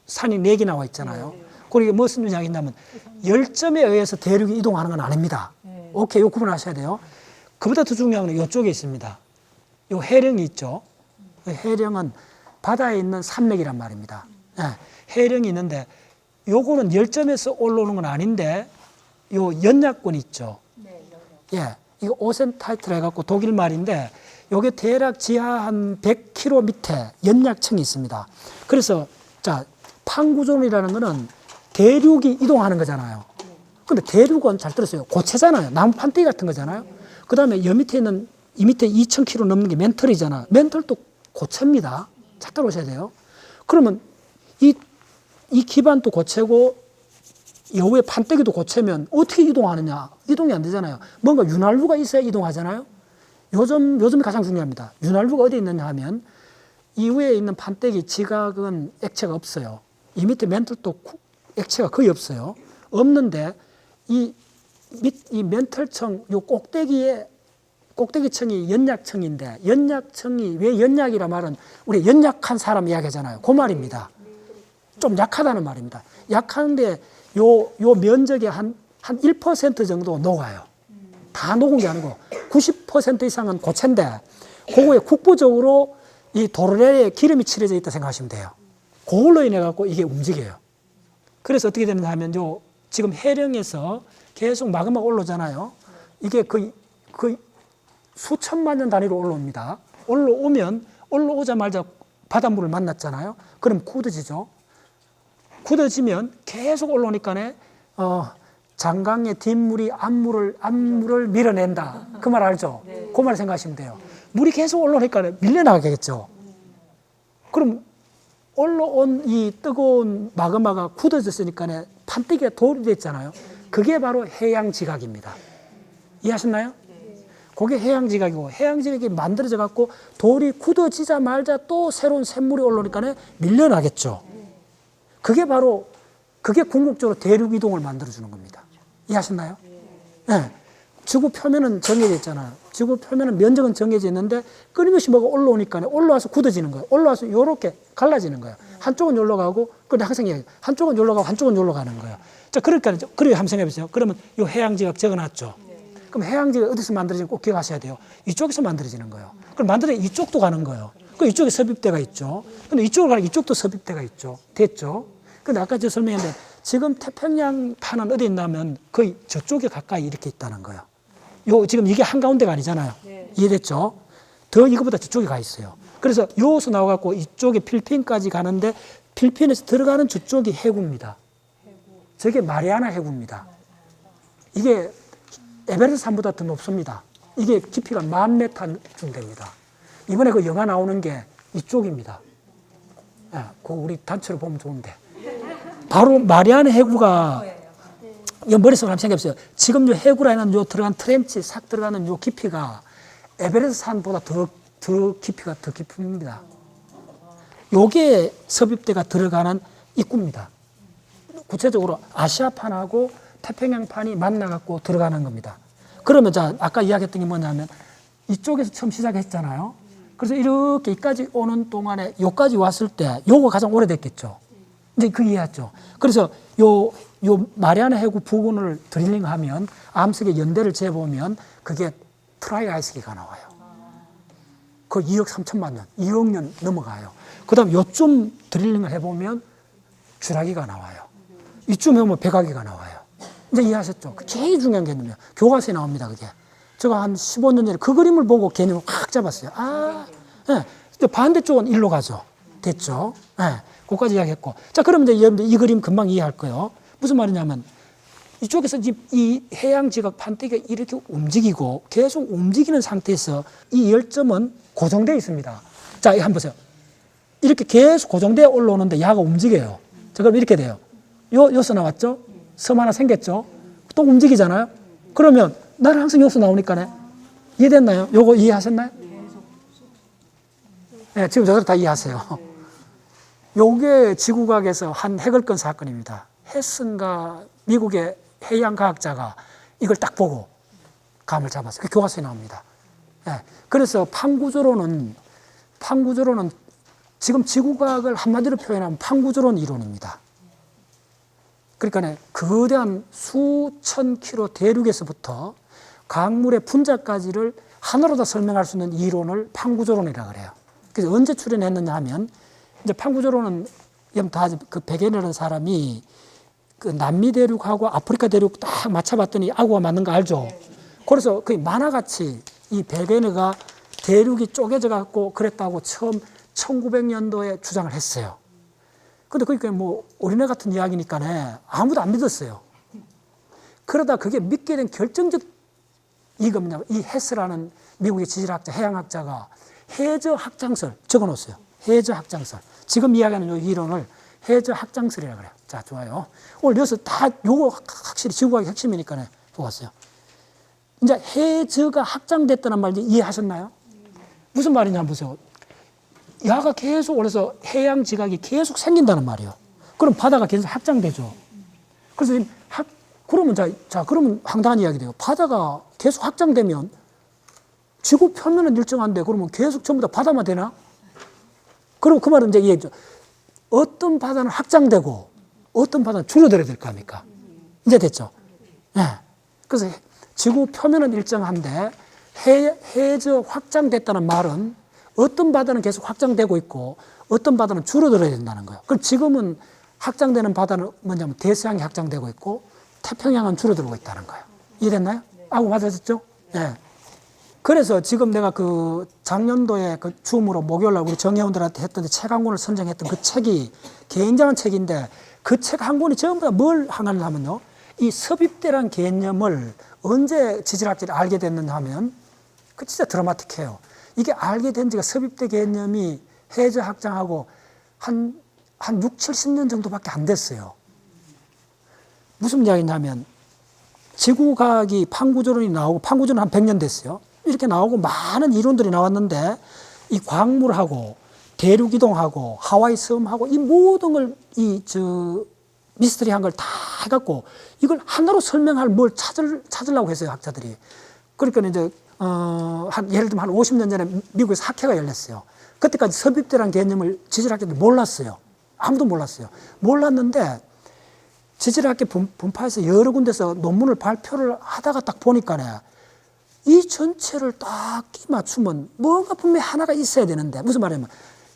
산이 4개 나와 있잖아요. 그리고 무슨 이야기냐면 열점에 의해서 대륙이 이동하는 건 아닙니다. 오케이, 요 구분하셔야 돼요. 그보다 더 중요한 건 이쪽에 있습니다. 요 해령이 있죠. 해령은 바다에 있는 산맥이란 말입니다. 예, 해령이 있는데 요거는 열점에서 올라오는 건 아닌데 요 연약권 있죠. 예, 이거 오센타이트라 해갖고 독일 말인데 요게 대략 지하 한 100km 밑에 연약층이 있습니다. 그래서 자, 판구존이라는 거는 대륙이 이동하는 거잖아요. 근데 대륙은 잘 들었어요. 고체잖아요. 나무 판때기 같은 거잖아요. 그 다음에 여 밑에 있는 이 밑에 2000km 넘는 게 멘털이잖아. 멘털도 고체입니다. 잘 들어오셔야 돼요. 그러면 이 기반도 고체고 요 위에 판때기도 고체면 어떻게 이동하느냐? 이동이 안 되잖아요. 뭔가 윤활유가 있어야 이동하잖아요. 요즘이 가장 중요합니다. 윤활유가 어디 있느냐 하면 이 위에 있는 판때기 지각은 액체가 없어요. 이 밑에 멘털도 액체가 거의 없어요. 없는데 이 멘털층 요 꼭대기층이 연약층인데 연약층이 왜 연약이라 말은 우리 연약한 사람 이야기하잖아요. 그 말입니다. 좀 약하다는 말입니다. 약한데 요 면적의 한 1% 정도 녹아요. 다 녹은 게 아니고 90% 이상은 고체인데 그거에 국부적으로 이 도르래에 기름이 칠해져 있다 생각하시면 돼요. 그걸로 인해 갖고 이게 움직여요. 그래서 어떻게 되느냐 하면 지금 해령에서 계속 마그마가 올라오잖아요. 이게 거의 수천만 년 단위로 올라옵니다. 올라오자마자 바닷물을 만났잖아요. 그럼 굳어지죠. 굳어지면 계속 올라오니까 장강의 뒷물이 앞물을 밀어낸다. 그 말 알죠? 그 말 생각하시면 돼요. 물이 계속 올라오니까 밀려나가겠죠. 그럼 올라온 이 뜨거운 마그마가 굳어졌으니까 판때기가 돌이 됐잖아요. 그게 바로 해양지각입니다. 이해하셨나요? 그게 해양지각이고 해양지각이 만들어져 갖고 돌이 굳어지자마자 또 새로운 샘물이 올라오니까 밀려나겠죠. 그게 궁극적으로 대륙 이동을 만들어주는 겁니다. 이해하셨나요? 네. 지구 표면은 정해져 있잖아요. 지구 표면은 면적은 정해져 있는데 끊임없이 뭐가 올라오니까 올라와서 굳어지는 거예요. 올라와서 이렇게 갈라지는 거예요. 한쪽은 여기로 가고, 근데 항상 이야기, 한쪽은 여기로 가고, 한쪽은 여기로 가는 거예요. 자, 그러니까, 그래, 한번 생각해 보세요. 그러면 이 해양지각 적어놨죠. 그럼 해양지각 어디서 만들어지는지 꼭 기억하셔야 돼요. 이쪽에서 만들어지는 거예요. 그럼 만들어지면 이쪽도 가는 거예요. 그 이쪽에 섭입대가 있죠. 근데 이쪽으로 가면 이쪽도 섭입대가 있죠. 됐죠? 근데 아까 제가 설명했는데 지금 태평양판은 어디 있냐면 거의 저쪽에 가까이 이렇게 있다는 거예요. 지금 이게 한가운데가 아니잖아요. 이해됐죠? 더 이거보다 저쪽에 가 있어요. 그래서 여기서 나와갖고 이쪽에 필리핀까지 가는데 필리핀에서 들어가는 저쪽이 해구입니다. 저게 마리아나 해구입니다. 이게 에베레스트 산보다 더 높습니다. 이게 깊이가 10,000m쯤 됩니다. 이번에 그 영화 나오는 게 이쪽입니다. 예, 그거 우리 단체로 보면 좋은데. 바로 마리아나 해구가 머릿속에 한번 생각해보세요. 지금 요 해구라는 요 들어간 트렌치 싹 들어가는 요 깊이가 에베레스트 산보다 더 깊이가 더 깊습니다. 요게 섭입대가 들어가는 입구입니다. 구체적으로 아시아판하고 태평양판이 만나갖고 들어가는 겁니다. 그러면 자, 아까 이야기했던 게 뭐냐면 이쪽에서 처음 시작했잖아요. 그래서 이렇게 여기까지 오는 동안에 여기까지 왔을 때 요거 가장 오래됐겠죠. 이제 그 이해했죠. 그래서 요 마리아나 해구 부근을 드릴링하면 암석의 연대를 재보면 그게 트라이 아이스기가 나와요. 그 2억 3천만 년, 2억 년 넘어가요. 그 다음 요쯤 드릴링을 해보면 주라기가 나와요. 이쯤 해보면 백아기가 나와요. 이제 이해하셨죠? 그 제일 중요한 개념이에요. 교과서에 나옵니다, 그게. 제가 한 15년 전에 그 그림을 보고 개념을 확 잡았어요. 네. 반대쪽은 일로 가죠. 됐죠? 네. 그까지 이야기했고. 자, 그러면 이제 여러분들 이 그림 금방 이해할 거예요. 무슨 말이냐면, 이쪽에서 이 해양 지각 판때기가 이렇게 움직이고 계속 움직이는 상태에서 이 열점은 고정되어 있습니다. 자, 이거 한번 보세요. 이렇게 계속 고정되어 올라오는데 야가 움직여요. 자, 그럼 이렇게 돼요. 여기서 나왔죠? 섬 하나 생겼죠? 또 움직이잖아요? 그러면 나는 항상 여기서 나오니까네. 이해됐나요? 요거 이해하셨나요? 네, 지금 저들 다 이해하세요. 요게 지구과학에서 한 핵을건 사건입니다. 헤슨가 미국의 해양과학자가 이걸 딱 보고 감을 잡았어요. 그 교과서에 나옵니다. 네, 그래서 판구조론은 지금 지구과학을 한마디로 표현하면 판구조론 이론입니다. 그러니까 거대한 수천 킬로 대륙에서부터 강물의 분자까지를 하나로 다 설명할 수 있는 이론을 판구조론이라고 그래요. 그래서 언제 출연했느냐 하면 이제 판구조론은 다 그 베게너라는 사람이 그 남미 대륙하고 아프리카 대륙 딱 맞춰봤더니 아구가 맞는 거 알죠? 그래서 거의 만화같이 이 베게너가 대륙이 쪼개져 갖고 그랬다고 처음 1900년도에 주장을 했어요. 근데 그러니까 뭐 어린애 같은 이야기니까 아무도 안 믿었어요. 그러다 그게 믿게 된 결정적 이유가 뭐냐면 이 헤스라는 미국의 지질학자, 해양학자가 해저 학장설 적어 놓았어요. 해저 학장설. 지금 이야기하는 이 이론을 해저 학장설이라고 그래요. 자, 좋아요. 오늘 여기서 다 요거 확실히 지구과학의 핵심이니까 보고 왔어요. 이제 해저가 확장됐다는 말 이해하셨나요? 무슨 말이냐 한번 보세요. 야가 계속 올라서 해양 지각이 계속 생긴다는 말이에요. 그럼 바다가 계속 확장되죠. 그래서 그러면 그러면 황당한 이야기 돼요. 바다가 계속 확장되면 지구 표면은 일정한데 그러면 계속 전부 다 바다만 되나? 그럼 그 말은 이제 이 얘기죠. 어떤 바다는 확장되고 어떤 바다는 줄어들어야 될 거 아닙니까? 이제 됐죠? 네. 그래서 지구 표면은 일정한데 해저 확장됐다는 말은 어떤 바다는 계속 확장되고 있고 어떤 바다는 줄어들어야 된다는 거예요. 그럼 지금은 확장되는 바다는 뭐냐면 대서양이 확장되고 있고 태평양은 줄어들고 있다는 거예요. 이해됐나요? 아고 맞아졌죠? 네. 그래서 지금 내가 그 작년도에 그 줌으로 목요일날 우리 정회원들한테 했던 책 한 권을 선정했던 그 책이 굉장한 책인데 그 책 한 권이 전부 다 뭘 하냐면요. 이 섭입대란 개념을 언제 지질학자들이 알게 됐느냐 하면 그 진짜 드라마틱해요. 이게 알게 된 지가 섭입대 개념이 해저 확장하고 한 6, 70년 정도밖에 안 됐어요. 무슨 이야기냐면 지구과학이 판구조론이 나오고 판구조론 한 100년 됐어요. 이렇게 나오고 많은 이론들이 나왔는데 이 광물하고 대륙 이동하고 하와이 섬하고 이 모든 걸 미스터리한 걸 다 해갖고 이걸 하나로 설명할 뭘 찾으려고 했어요, 학자들이. 그러니까 이제 예를 들면 한 50년 전에 미국에서 학회가 열렸어요. 그때까지 섭입대라는 개념을 지질학자들이 몰랐어요. 아무도 몰랐어요. 몰랐는데 지질학계 분파에서 여러 군데서 논문을 발표를 하다가 딱 보니까 이 전체를 딱 끼 맞추면 뭔가 분명히 하나가 있어야 되는데 무슨 말이냐면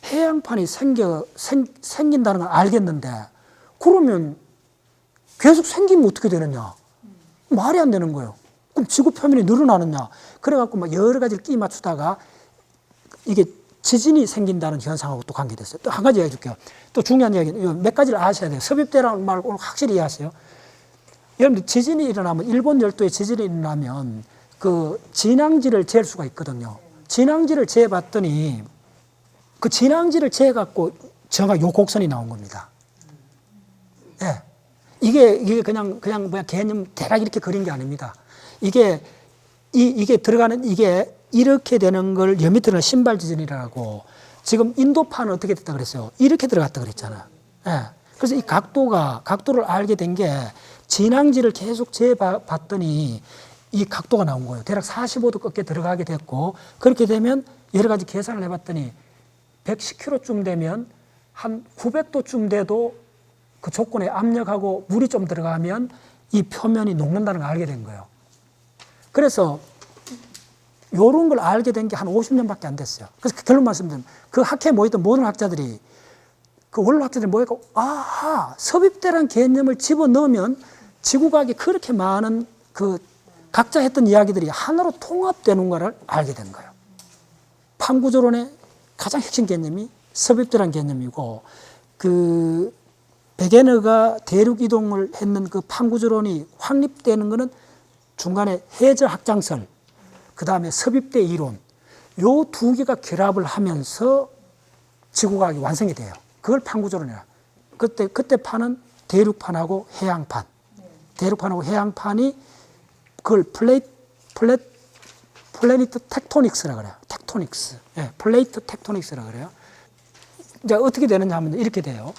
해양판이 생긴다는 걸 알겠는데 그러면 계속 생기면 어떻게 되느냐? 말이 안 되는 거예요. 그럼 지구 표면이 늘어나느냐? 그래갖고 막 여러 가지를 끼 맞추다가 이게 지진이 생긴다는 현상하고 또 관계됐어요. 또 한 가지 이야기 줄게요. 또 중요한 이야기, 몇 가지를 아셔야 돼요. 섭입대라는 말 오늘 확실히 이해하세요. 여러분들 지진이 일어나면, 일본 열도에 지진이 일어나면 그 진앙지를 잴 수가 있거든요. 진앙지를 재봤더니 그 진앙지를 재갖고 정확히 요 곡선이 나온 겁니다. 예. 네. 이게 그냥 뭐야 개념 대략 이렇게 그린 게 아닙니다. 이게 들어가는 이게 이렇게 되는 걸 여미터나 신발 지진이라고 지금 인도파는 어떻게 됐다 그랬어요? 이렇게 들어갔다 그랬잖아요. 예. 그래서 이 각도를 알게 된 게 진앙지를 계속 재봤더니 이 각도가 나온 거예요. 대략 45도 꺾게 들어가게 됐고 그렇게 되면 여러 가지 계산을 해봤더니 110km쯤 되면 한 900도쯤 돼도 그 조건에 압력하고 물이 좀 들어가면 이 표면이 녹는다는 걸 알게 된 거예요. 그래서 이런 걸 알게 된 게 한 50년밖에 안 됐어요. 그래서 결론 말씀드리면 그 학회에 모였던 모든 학자들이 그 원로 학자들이 모여서 아하 섭입대란 개념을 집어넣으면 지구과학이 그렇게 많은 그 각자 했던 이야기들이 하나로 통합되는 것을 알게 된 거예요. 판구조론의 가장 핵심 개념이 섭입대란 개념이고 그 베게너가 대륙 이동을 했는 그 판구조론이 확립되는 것은 중간에 해저 확장설, 그 다음에 섭입대 이론, 요 두 개가 결합을 하면서 지구과학이 완성이 돼요. 그걸 판구조론이라. 그때 판은 대륙판하고 해양판. 대륙판하고 해양판이 그걸 플래니트 텍토닉스라 그래요. 텍토닉스. 예, 플레이트 텍토닉스라 그래요. 이제 어떻게 되느냐 하면 이렇게 돼요.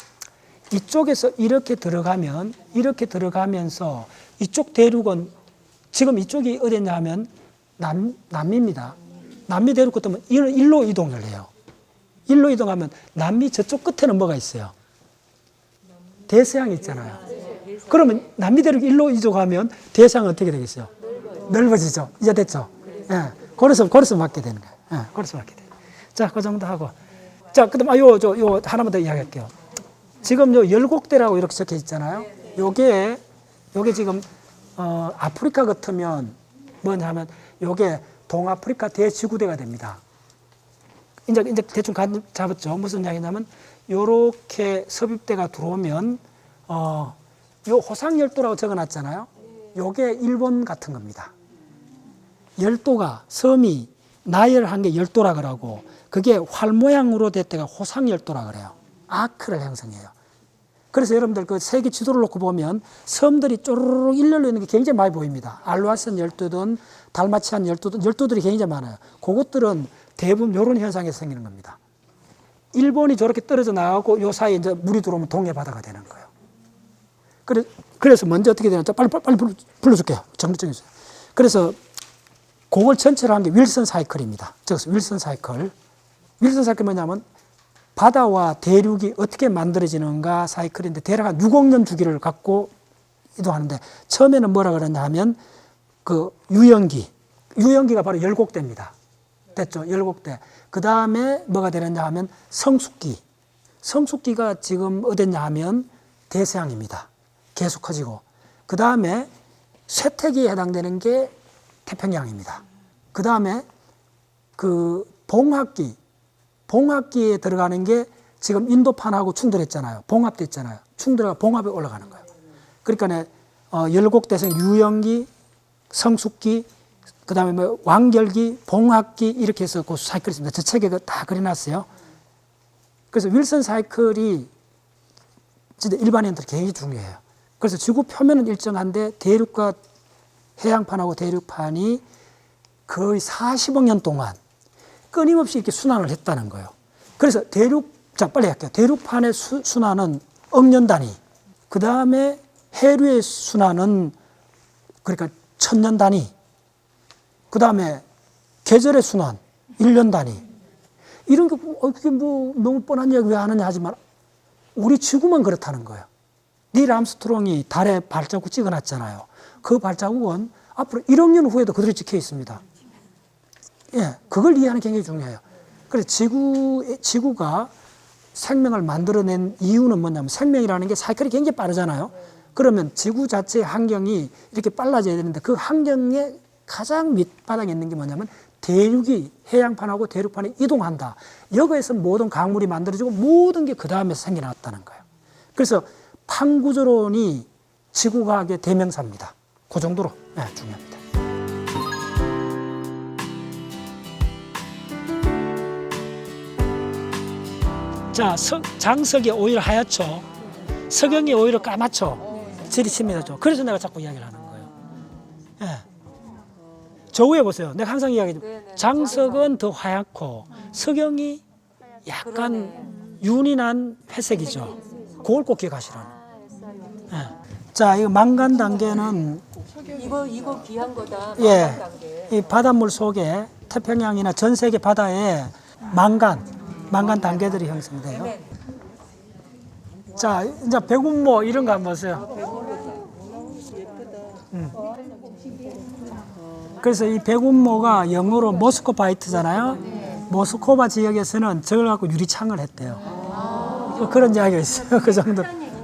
이쪽에서 이렇게 들어가면서 이쪽 대륙은 지금 이쪽이 어디냐 하면 남미입니다. 남미 대륙 같으면 일로 이동을 해요. 일로 이동하면 남미 저쪽 끝에는 뭐가 있어요? 대서양이 있잖아요. 그러면 남미 대륙 일로 이동하면 대서양은 어떻게 되겠어요? 넓어지죠. 이제 됐죠? 예. 그래서 맞게 되는 거예요. 예. 그래서 맞게 돼요. 자, 그 정도 하고. 자, 그 다음, 요 하나만 더 이야기할게요. 지금 요 열곡대라고 이렇게 적혀 있잖아요. 요게 지금, 아프리카 같으면 뭐냐면 요게 동아프리카 대지구대가 됩니다. 이제 대충 잡았죠. 무슨 이야기냐면 요렇게 섭입대가 들어오면, 요 호상열도라고 적어 놨잖아요. 요게 일본 같은 겁니다. 열도가 섬이 나열한 게 열도라 그러고 그게 활 모양으로 될 때가 호상열도라 그래요. 아크를 형성해요. 그래서 여러분들 그 세계 지도를 놓고 보면 섬들이 쪼르륵 일렬로 있는 게 굉장히 많이 보입니다. 알루아산 열도든 달마치안 열도든 열도들이 굉장히 많아요. 그것들은 대부분 이런 현상에서 생기는 겁니다. 일본이 저렇게 떨어져 나가고 요 사이에 이제 물이 들어오면 동해 바다가 되는 거예요. 그래서 먼저 어떻게 되냐? 빨리 불러줄게요. 정리해주세요. 그래서 그걸 전체를 한 게 윌슨 사이클입니다. 그래서 윌슨 사이클. 윌슨 사이클이 뭐냐면 바다와 대륙이 어떻게 만들어지는가 사이클인데 대략 한 6억 년 주기를 갖고 이동하는데 처음에는 뭐라 그러냐 하면 그 유연기가 바로 열곡대입니다. 됐죠? 열곡대. 그 다음에 뭐가 되느냐 하면 성숙기가 지금 어딨냐 하면 대서양입니다. 계속 커지고. 그 다음에 쇠퇴기에 해당되는 게 태평양입니다. 그 다음에 그 봉합기에 들어가는 게 지금 인도판하고 충돌했잖아요. 봉합됐잖아요. 충돌하고 봉합에 올라가는 거예요. 그러니까 열곡대성 유연기, 성숙기, 그 다음에 뭐 완결기, 봉합기 이렇게 해서 그 사이클이 있습니다. 저 책에 다 그려놨어요. 그래서 윌슨 사이클이 진짜 일반인들 굉장히 중요해요. 그래서 지구 표면은 일정한데 대륙과 해양판하고 대륙판이 거의 40억 년 동안 끊임없이 이렇게 순환을 했다는 거예요. 그래서 빨리 할게요. 대륙판의 순환은 억년 단위. 그 다음에 해류의 순환은 그러니까 천년 단위. 그 다음에 계절의 순환, 1년 단위. 이런 게, 그게 뭐 너무 뻔한 이야기 왜 하느냐 하지만 우리 지구만 그렇다는 거예요. 닐 암스트롱이 달에 발자국 찍어놨잖아요. 그 발자국은 앞으로 1억 년 후에도 그대로 찍혀 있습니다. 예, 그걸 이해하는 게 굉장히 중요해요. 그래서 지구가 생명을 만들어낸 이유는 뭐냐면 생명이라는 게 사이클이 굉장히 빠르잖아요. 그러면 지구 자체의 환경이 이렇게 빨라져야 되는데 그 환경의 가장 밑바닥에 있는 게 뭐냐면 대륙이 해양판하고 대륙판이 이동한다. 여기에서 모든 강물이 만들어지고 모든 게 그 다음에 생겨났다는 거예요. 그래서 판구조론이 지구과학의 대명사입니다. 그 정도로 중요합니다. 자, 장석이 오히려 하얗죠. 석영이 오히려 까맣죠. 질이 칩니다. 그래서 내가 자꾸 이야기를 하는 거예요. 예. 저 위에 보세요. 내가 항상 이야기하죠. 장석은 더 하얗고 석영이 약간 윤이 난 회색이죠. 그걸 꼭 기억하시라는. 예. 자, 이거 망간 단계는 이거 귀한 거다. 예, 이 바닷물 속에 태평양이나 전 세계 바다에 망간 단계들이 형성돼요. 자, 이제 백운모 이런 거 한번 보세요. 그래서 이 백운모가 영어로 모스코바이트잖아요. 모스코바 지역에서는 저걸 갖고 유리창을 했대요. 그런 이야기가 있어요. 그 정도.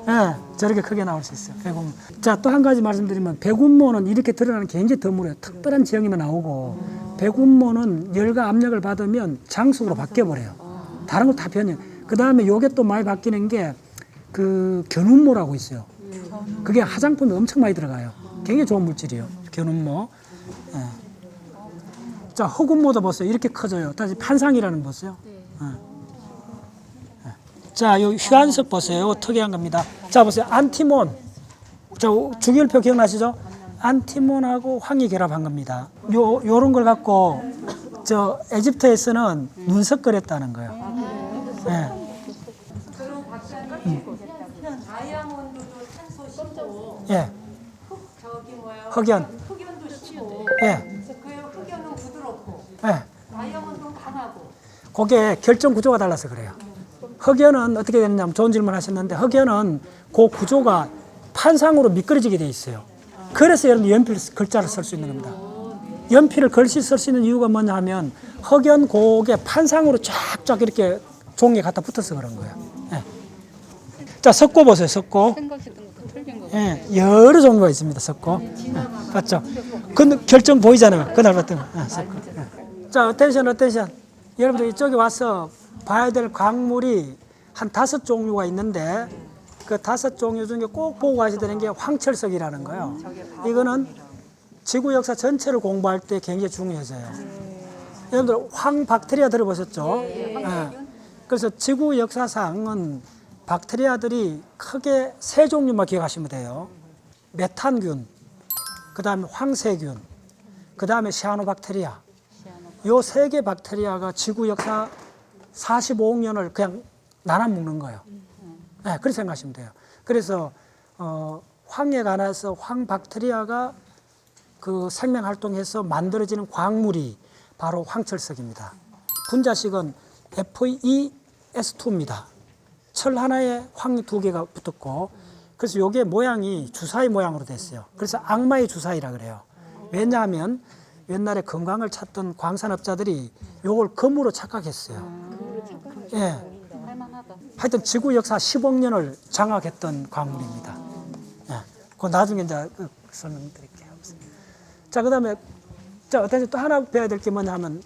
예, 저렇게 크게 나올 수 있어요. 백운모. 자, 또 한 가지 말씀드리면 백운모는 이렇게 드러나는 게 굉장히 드물어요. 특별한 지형이면 나오고 백운모는 열과 압력을 받으면 장석으로 바뀌어버려요. 다른 거 다 변해요. 그 다음에 요게 또 많이 바뀌는 게 그 견운모라고 있어요. 그게 화장품에 엄청 많이 들어가요. 굉장히 좋은 물질이에요. 견운모. 예. 자, 흑운모도 보세요. 이렇게 커져요. 다시 판상이라는 거 보세요. 자, 요 휘안석 보세요. 요 특이한 겁니다. 자, 보세요. 안티몬. 자, 주기율표 기억나시죠? 안티몬하고 황이 결합한 겁니다. 요런 걸 갖고 저 에집트에서는 눈석거렸다는 거예요. 예. 다이아몬드도 탄소 15, 예. 흑연. 흑연도 15. 예. 그 흑연은 부드럽고 예. 다이아몬드는 강하고. 그게 결정 구조가 달라서 그래요. 흑연은 어떻게 되느냐면 좋은 질문 하셨는데 흑연은 그 구조가 판상으로 미끄러지게 돼 있어요. 그래서 여러분 연필 글자를 쓸 수 있는 겁니다. 연필을 글씨 쓸 수 있는 이유가 뭐냐 하면 흑연 곡에 판상으로 쫙쫙 이렇게 종이에 갖다 붙어서 그런 거예요. 예. 자, 석고 보세요. 석고. 생각했던 것도 틀린 거. 예, 여러 종류가 있습니다. 석고. 예, 봤죠? 그 결정 보이잖아요. 그날 봤던 거. 예, 석고. 예. 자, 어텐션. 여러분들 이쪽에 와서 봐야 될 광물이 한 5종류가 있는데 그 5종류 중에 꼭 보고 가셔야 되는 게 황철석이라는 거예요. 이거는 지구 역사 전체를 공부할 때 굉장히 중요해져요. 여러분들 황박테리아 들어보셨죠? 예. 그래서 지구 역사상은 박테리아들이 크게 3종류만 기억하시면 돼요. 메탄균, 그 다음에 황세균, 그 다음에 시아노박테리아. 요 3개 박테리아가 지구 역사 45억 년을 그냥 나눠 먹는 거예요. 네, 그렇게 생각하시면 돼요. 그래서 황에 관해서 황박테리아가 그 생명 활동해서 만들어지는 광물이 바로 황철석입니다. 분자식은 FeS2입니다. 철 하나에 황이 2개가 붙었고, 그래서 이게 모양이 주사위 모양으로 됐어요. 그래서 악마의 주사위라 그래요. 왜냐하면 옛날에 금광을 찾던 광산업자들이 이걸 금으로 착각했어요. 예. 하여튼 지구 역사 10억 년을 장악했던 광물입니다. 예. 그 나중에 이제 설명드릴게요. 자, 그다음에 자, 어떤 또 하나 배워야 될 게 뭐냐면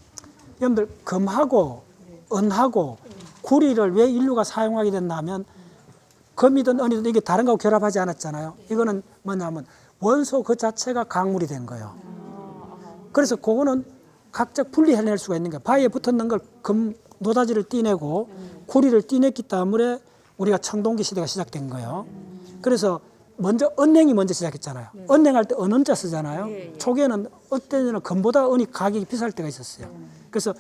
여러분들 금하고 은하고 구리를 왜 인류가 사용하게 됐나 하면 금이든 은이든 이게 다른 거하고 결합하지 않았잖아요. 이거는 뭐냐면 원소 그 자체가 강물이 된 거예요. 그래서 그거는 각자 분리해낼 수가 있는 거예요. 바위에 붙었는 걸 금 노다지를 띠내고 구리를 띠냈기 때문에 우리가 청동기 시대가 시작된 거예요. 그래서 먼저 은행이 먼저 시작했잖아요. 은행할 때 은자 쓰잖아요. 초기에는 어때는 금보다 은이 가격이 비쌀 때가 있었어요. 그래서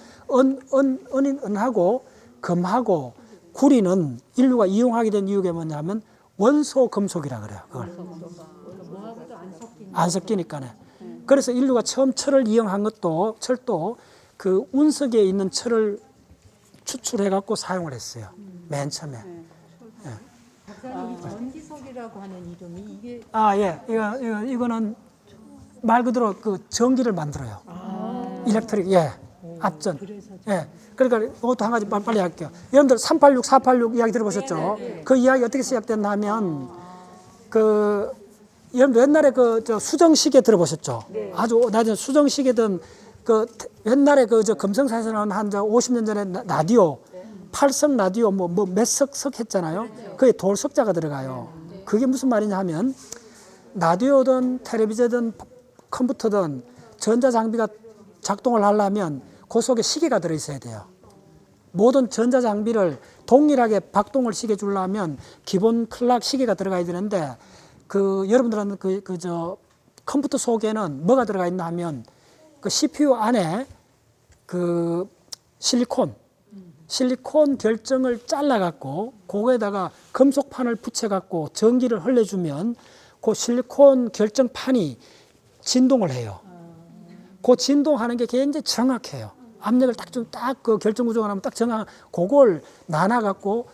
은하고 금하고 구리는 인류가 이용하게 된 이유가 뭐냐면 원소 금속이라 그래요. 그걸. 안 섞이니까네. 그래서 인류가 처음 철을 이용한 것도 철도 그 운석에 있는 철을 추출해 갖고 사용을 했어요. 맨 처음에. 박사님, 전기석이라고 하는 이름이 이게 예. 이거는 말 그대로 그 전기를 만들어요. 일렉트릭, 예. 앞전. 예. 그러니까 이것도 한 가지 빨리 할게요. 여러분들 386, 486 이야기 들어보셨죠? 그 이야기 어떻게 시작됐나 하면 여러분 옛날에 저 수정시계 들어보셨죠? 아주 낮은 수정시계든 옛날에 저 금성사에서 나온 한 50년 전에 라디오, 팔석 라디오 몇 석 했잖아요. 그게 돌석자가 들어가요. 그게 무슨 말이냐 하면 라디오든 텔레비전이든 컴퓨터든 전자장비가 작동을 하려면 그 속에 시계가 들어있어야 돼요. 모든 전자장비를 동일하게 박동을 시켜 주려면 기본 클락 시계가 들어가야 되는데 여러분들은 저 컴퓨터 속에는 뭐가 들어가 있나 하면 그 CPU 안에 그 실리콘 결정을 잘라갖고 그거에다가 금속판을 붙여갖고 전기를 흘려주면 그 실리콘 결정판이 진동을 해요. 그 진동하는 게 굉장히 정확해요. 압력을 딱 그 결정 구조가 나면 딱 정확. 그걸 나눠갖고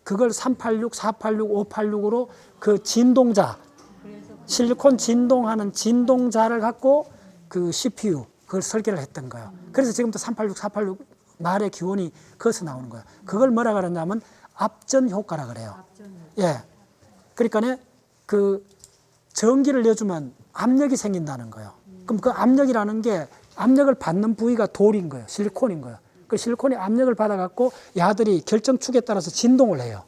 그걸 386, 486, 586으로 그 진동자 실리콘 진동하는 진동자를 갖고 그 CPU 그걸 설계를 했던 거예요. 그래서 지금도 386, 486 말의 기원이 거기서 나오는 거예요. 그걸 뭐라 그러냐면 압전 효과라 그래요. 예. 그러니까 그 전기를 내주면 압력이 생긴다는 거예요. 그럼 그 압력이라는 게 압력을 받는 부위가 돌인 거예요. 실리콘인 거예요. 그 실리콘이 압력을 받아갖고 야들이 결정축에 따라서 진동을 해요.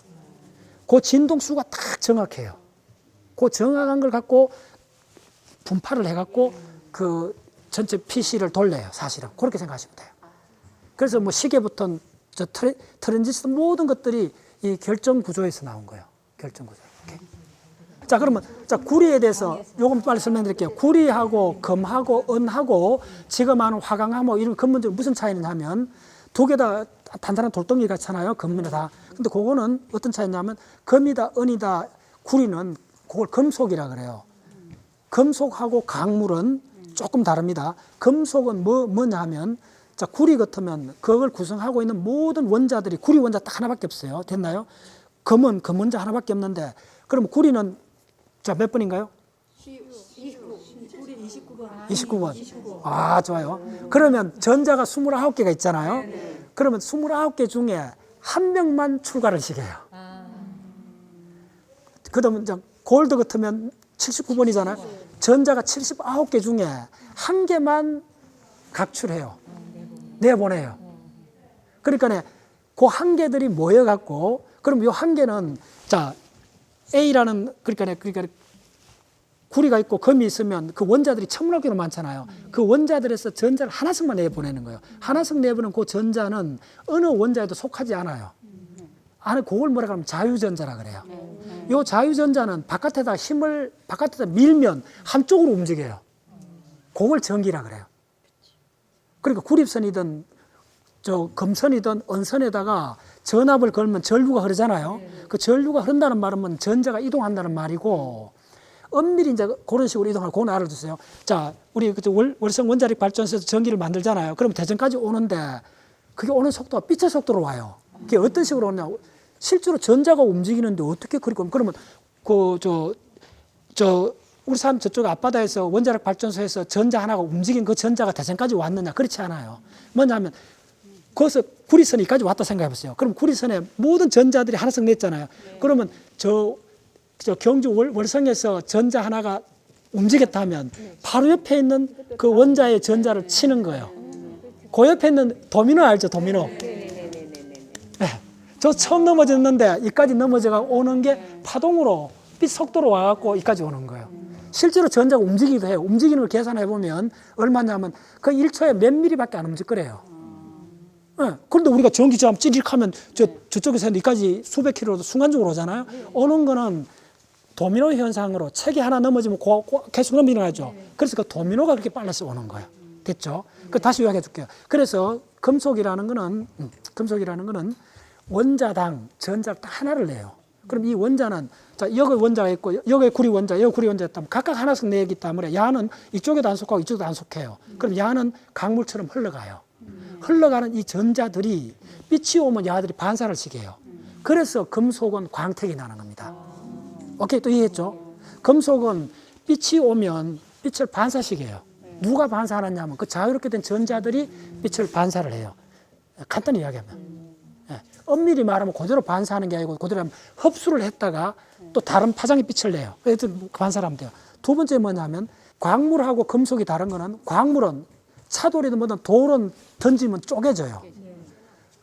그 진동수가 딱 정확해요. 그 정확한 걸 갖고 분파를 해갖고 그 전체 PC를 돌려요. 사실은 그렇게 생각하시면 돼요. 그래서 뭐 시계부터 저 트랜지스터 모든 것들이 이 결정 구조에서 나온 거예요. 결정 구조. 이렇게. 자, 그러면 자 구리에 대해서 요금 빨리 설명드릴게요. 구리하고 금하고 은하고 지금 하는 화강하고 이런 근본적으로 무슨 차이냐 하면 두 개 다 단단한 돌덩이 같잖아요. 금이나 다. 근데 그거는 어떤 차이냐면 금이다, 은이다, 구리는 그걸 금속이라 그래요. 금속하고 강물은 조금 다릅니다. 금속은 뭐냐 하면 자, 구리 같으면 그걸 구성하고 있는 모든 원자들이 구리 원자 딱 하나밖에 없어요. 됐나요? 금은 금 원자 하나밖에 없는데 그럼 구리는 자, 몇 번인가요? 29번. 아, 좋아요. 그러면 전자가 29개가 있잖아요. 그러면 29개 중에 한 명만 출가를 시켜요. 그다음에 골드 같으면 79번이잖아요. 전자가 79개 중에 한 개만 각출해요. 내보내요. 그러니까 그 한 개들이 모여갖고 그럼 요 한 개는 자 A라는 그러니까 구리가 있고 금이 있으면 그 원자들이 천문학적으로 많잖아요. 그 원자들에서 전자를 하나씩만 내보내는 거예요. 하나씩 내보내는 그 전자는 어느 원자에도 속하지 않아요. 안에 그걸 뭐라 그러면 자유전자라 그래요. 요 자유전자는 바깥에다 힘을 바깥에다 밀면 한쪽으로 움직여요. 그걸 전기라 그래요. 그러니까 구립선이든 저 금선이든 은선에다가 전압을 걸면 전류가 흐르잖아요. 그 전류가 흐른다는 말은 전자가 이동한다는 말이고 엄밀히 이제 그런 식으로 이동하고 그건 알아두세요. 자, 우리 월성 원자력 발전소에서 전기를 만들잖아요. 그럼 대전까지 오는데 그게 오는 속도가 빛의 속도로 와요. 그게 어떤 식으로 오냐? 실제로 전자가 움직이는데 어떻게 그러면 우리 사람 저쪽 앞바다에서 원자력 발전소에서 전자 하나가 움직인 그 전자가 대전까지 왔느냐? 그렇지 않아요. 뭐냐면 거기서 구리선이까지 왔다 생각해 보세요. 그럼 구리선에 모든 전자들이 하나씩 냈잖아요. 그러면 저 경주 월성에서 전자 하나가 움직였다 하면 바로 옆에 있는 그 원자의 전자를 치는 거예요. 그 옆에 있는 도미노 알죠? 도미노. 네. 저 처음 넘어졌는데 이까지 넘어져가 오는 게 파동으로 빛 속도로 와갖고 이까지 오는 거예요. 실제로 전자가 움직이기도 해요. 움직이는 걸 계산해 보면 얼마냐면 그 1초에 몇 미리밖에 안 움직거려요. 네. 그런데 우리가 전기저항 찌릿하면 저쪽에서 여기까지 수백 킬로도 순간적으로 오잖아요. 오는 거는 도미노 현상으로 책이 하나 넘어지면 계속 넘어가죠. 그래서 그 도미노가 그렇게 빨라서 오는 거예요. 됐죠? 그 다시 요약해 줄게요. 그래서 금속이라는 거는 원자당 전자를 딱 하나를 내요. 그럼 이 원자는 자, 여기 원자가 있고 여기 구리 원자, 여기 구리 원자였다면 각각 하나씩 내기 때문에 야는 이쪽에도 안 속하고 이쪽에도 안 속해요. 그럼 야는 강물처럼 흘러가요. 흘러가는 이 전자들이 빛이 오면 야들이 반사를 시켜요. 그래서 금속은 광택이 나는 겁니다. 오케이, 또 이해했죠? 금속은 빛이 오면 빛을 반사시켜요. 누가 반사하느냐면 그 자유롭게 된 전자들이 빛을 반사를 해요. 간단히 이야기하면. 예. 엄밀히 말하면 그대로 반사하는 게 아니고 그대로 하면 흡수를 했다가 또 다른 파장의 빛을 내요. 그래서 반사를 하면 돼요. 두 번째 뭐냐면 광물하고 금속이 다른 거는 광물은 차돌이든 뭐든 돌은 던지면 쪼개져요.